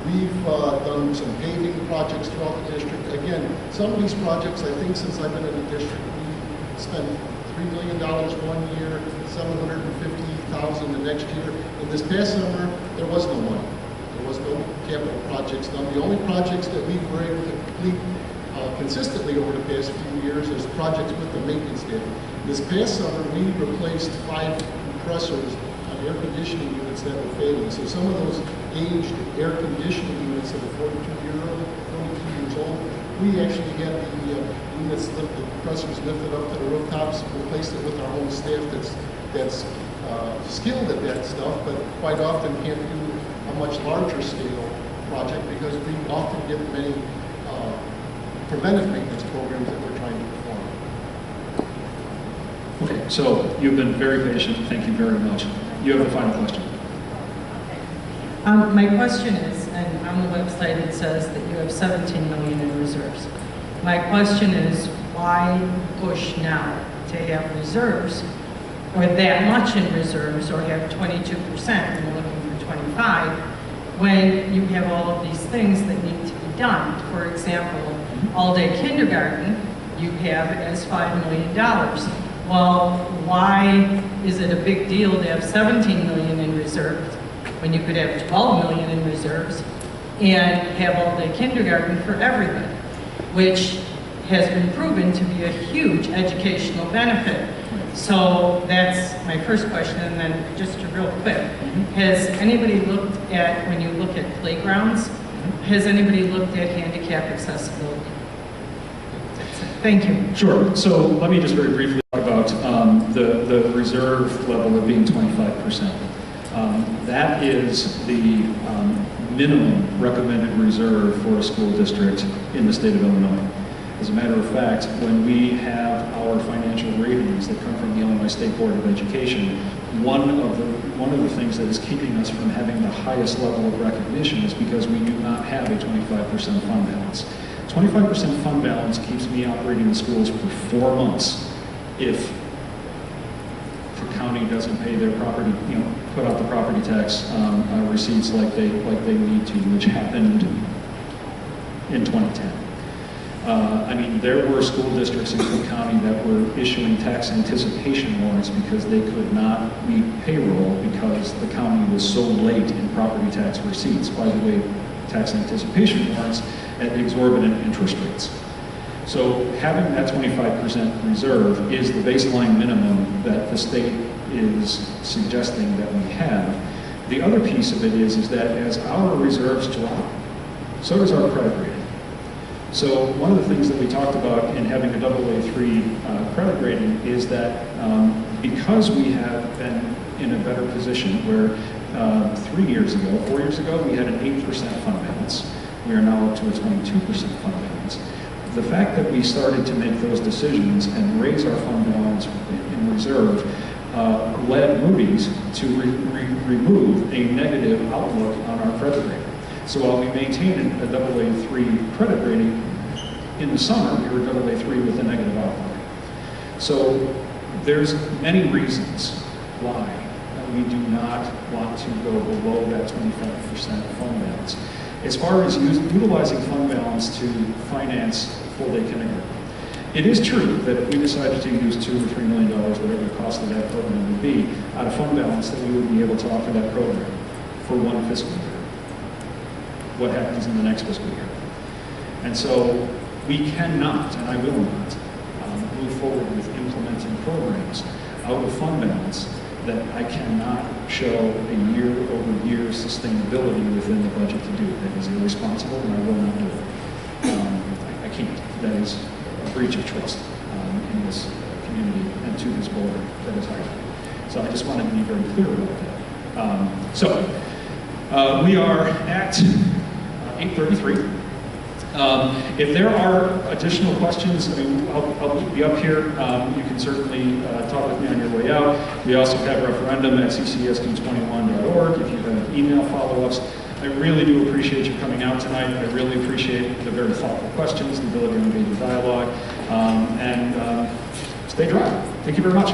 [SPEAKER 21] We've done some paving projects throughout the district. Again, some of these projects, I think since I've been in the district, we spent $3 million one year, $750,000 the next year. And this past summer, there was no money. There was no capital projects done. The only projects that we were able to complete consistently over the past few years is projects with the maintenance staff. This past summer, we replaced 5 compressors on air conditioning units that were failing. So some of those aged air conditioning units that are 42 years old, we actually had the units lifted, the compressors lifted up to the rooftops, replaced it with our own staff that's skilled at that stuff, but quite often can't do a much larger scale project because we often get many preventive maintenance programs that we're trying to perform.
[SPEAKER 1] Okay, so you've been very patient. Thank you very much. You have the final question.
[SPEAKER 2] My question is, and on the website it says that you have 17 million in reserves. My question is, why push now to have reserves, or that much in reserves, or have 22% and you're looking for 25, when you have all of these things that need to be done? For example, all-day kindergarten, you have as $5 million. Well, why is it a big deal to have 17 million in reserves when you could have 12 million in reserves and have all-day kindergarten for everybody, which has been proven to be a huge educational benefit? So that's my first question, and then just real quick, has anybody looked at, when you look at playgrounds, has anybody looked at handicap accessibility? Thank you.
[SPEAKER 1] Sure. So let me just very briefly talk about the reserve level of being 25%. That is the minimum recommended reserve for a school district in the state of Illinois. As a matter of fact, when we have our financial ratings that come from the Illinois State Board of Education, one of the things that is keeping us from having the highest level of recognition is because we do not have a 25% fund balance. 25% fund balance keeps me operating the schools for 4 months if the county doesn't pay their property, put out the property tax receipts like they need to, which happened in 2010. I mean, there were school districts in Cook County that were issuing tax anticipation warrants because they could not meet payroll because the county was so late in property tax receipts. By the way, tax anticipation warrants at exorbitant interest rates. So having that 25% reserve is the baseline minimum that the state is suggesting that we have. The other piece of it is that as our reserves drop, so does our credit rating. So one of the things that we talked about in having a AA3 credit rating is that because we have been in a better position where 4 years ago, we had an 8% fund balance. We are now up to a 22% fund balance. The fact that we started to make those decisions and raise our fund balance in reserve led Moody's to remove a negative outlook on our credit rating. So while we maintained a AA3 credit rating, in the summer we were AA3 with a negative outlook. So there's many reasons why we do not want to go below that 25% fund balance. As far as utilizing fund balance to finance full-day kindergarten, it is true that if we decided to use $2 or $3 million, whatever the cost of that program would be, out of fund balance, that we would be able to offer that program for one fiscal year. What happens in the next fiscal year? And so we cannot, and I will not, move forward with implementing programs out of fund balance that I cannot show a year-over-year sustainability within the budget to do. That is irresponsible, and I will not do it. I can't. That is a breach of trust in this community and to this board that is hired. So I just wanted to be very clear about that. We are at 8:33. If there are additional questions, I mean, I'll be up here. You can certainly talk with me on your way out. We also have referendum at CCSD21.org if you have email follow-ups. I really do appreciate you coming out tonight. I really appreciate the very thoughtful questions, the ability to engage in dialogue, and stay dry. Thank you very much.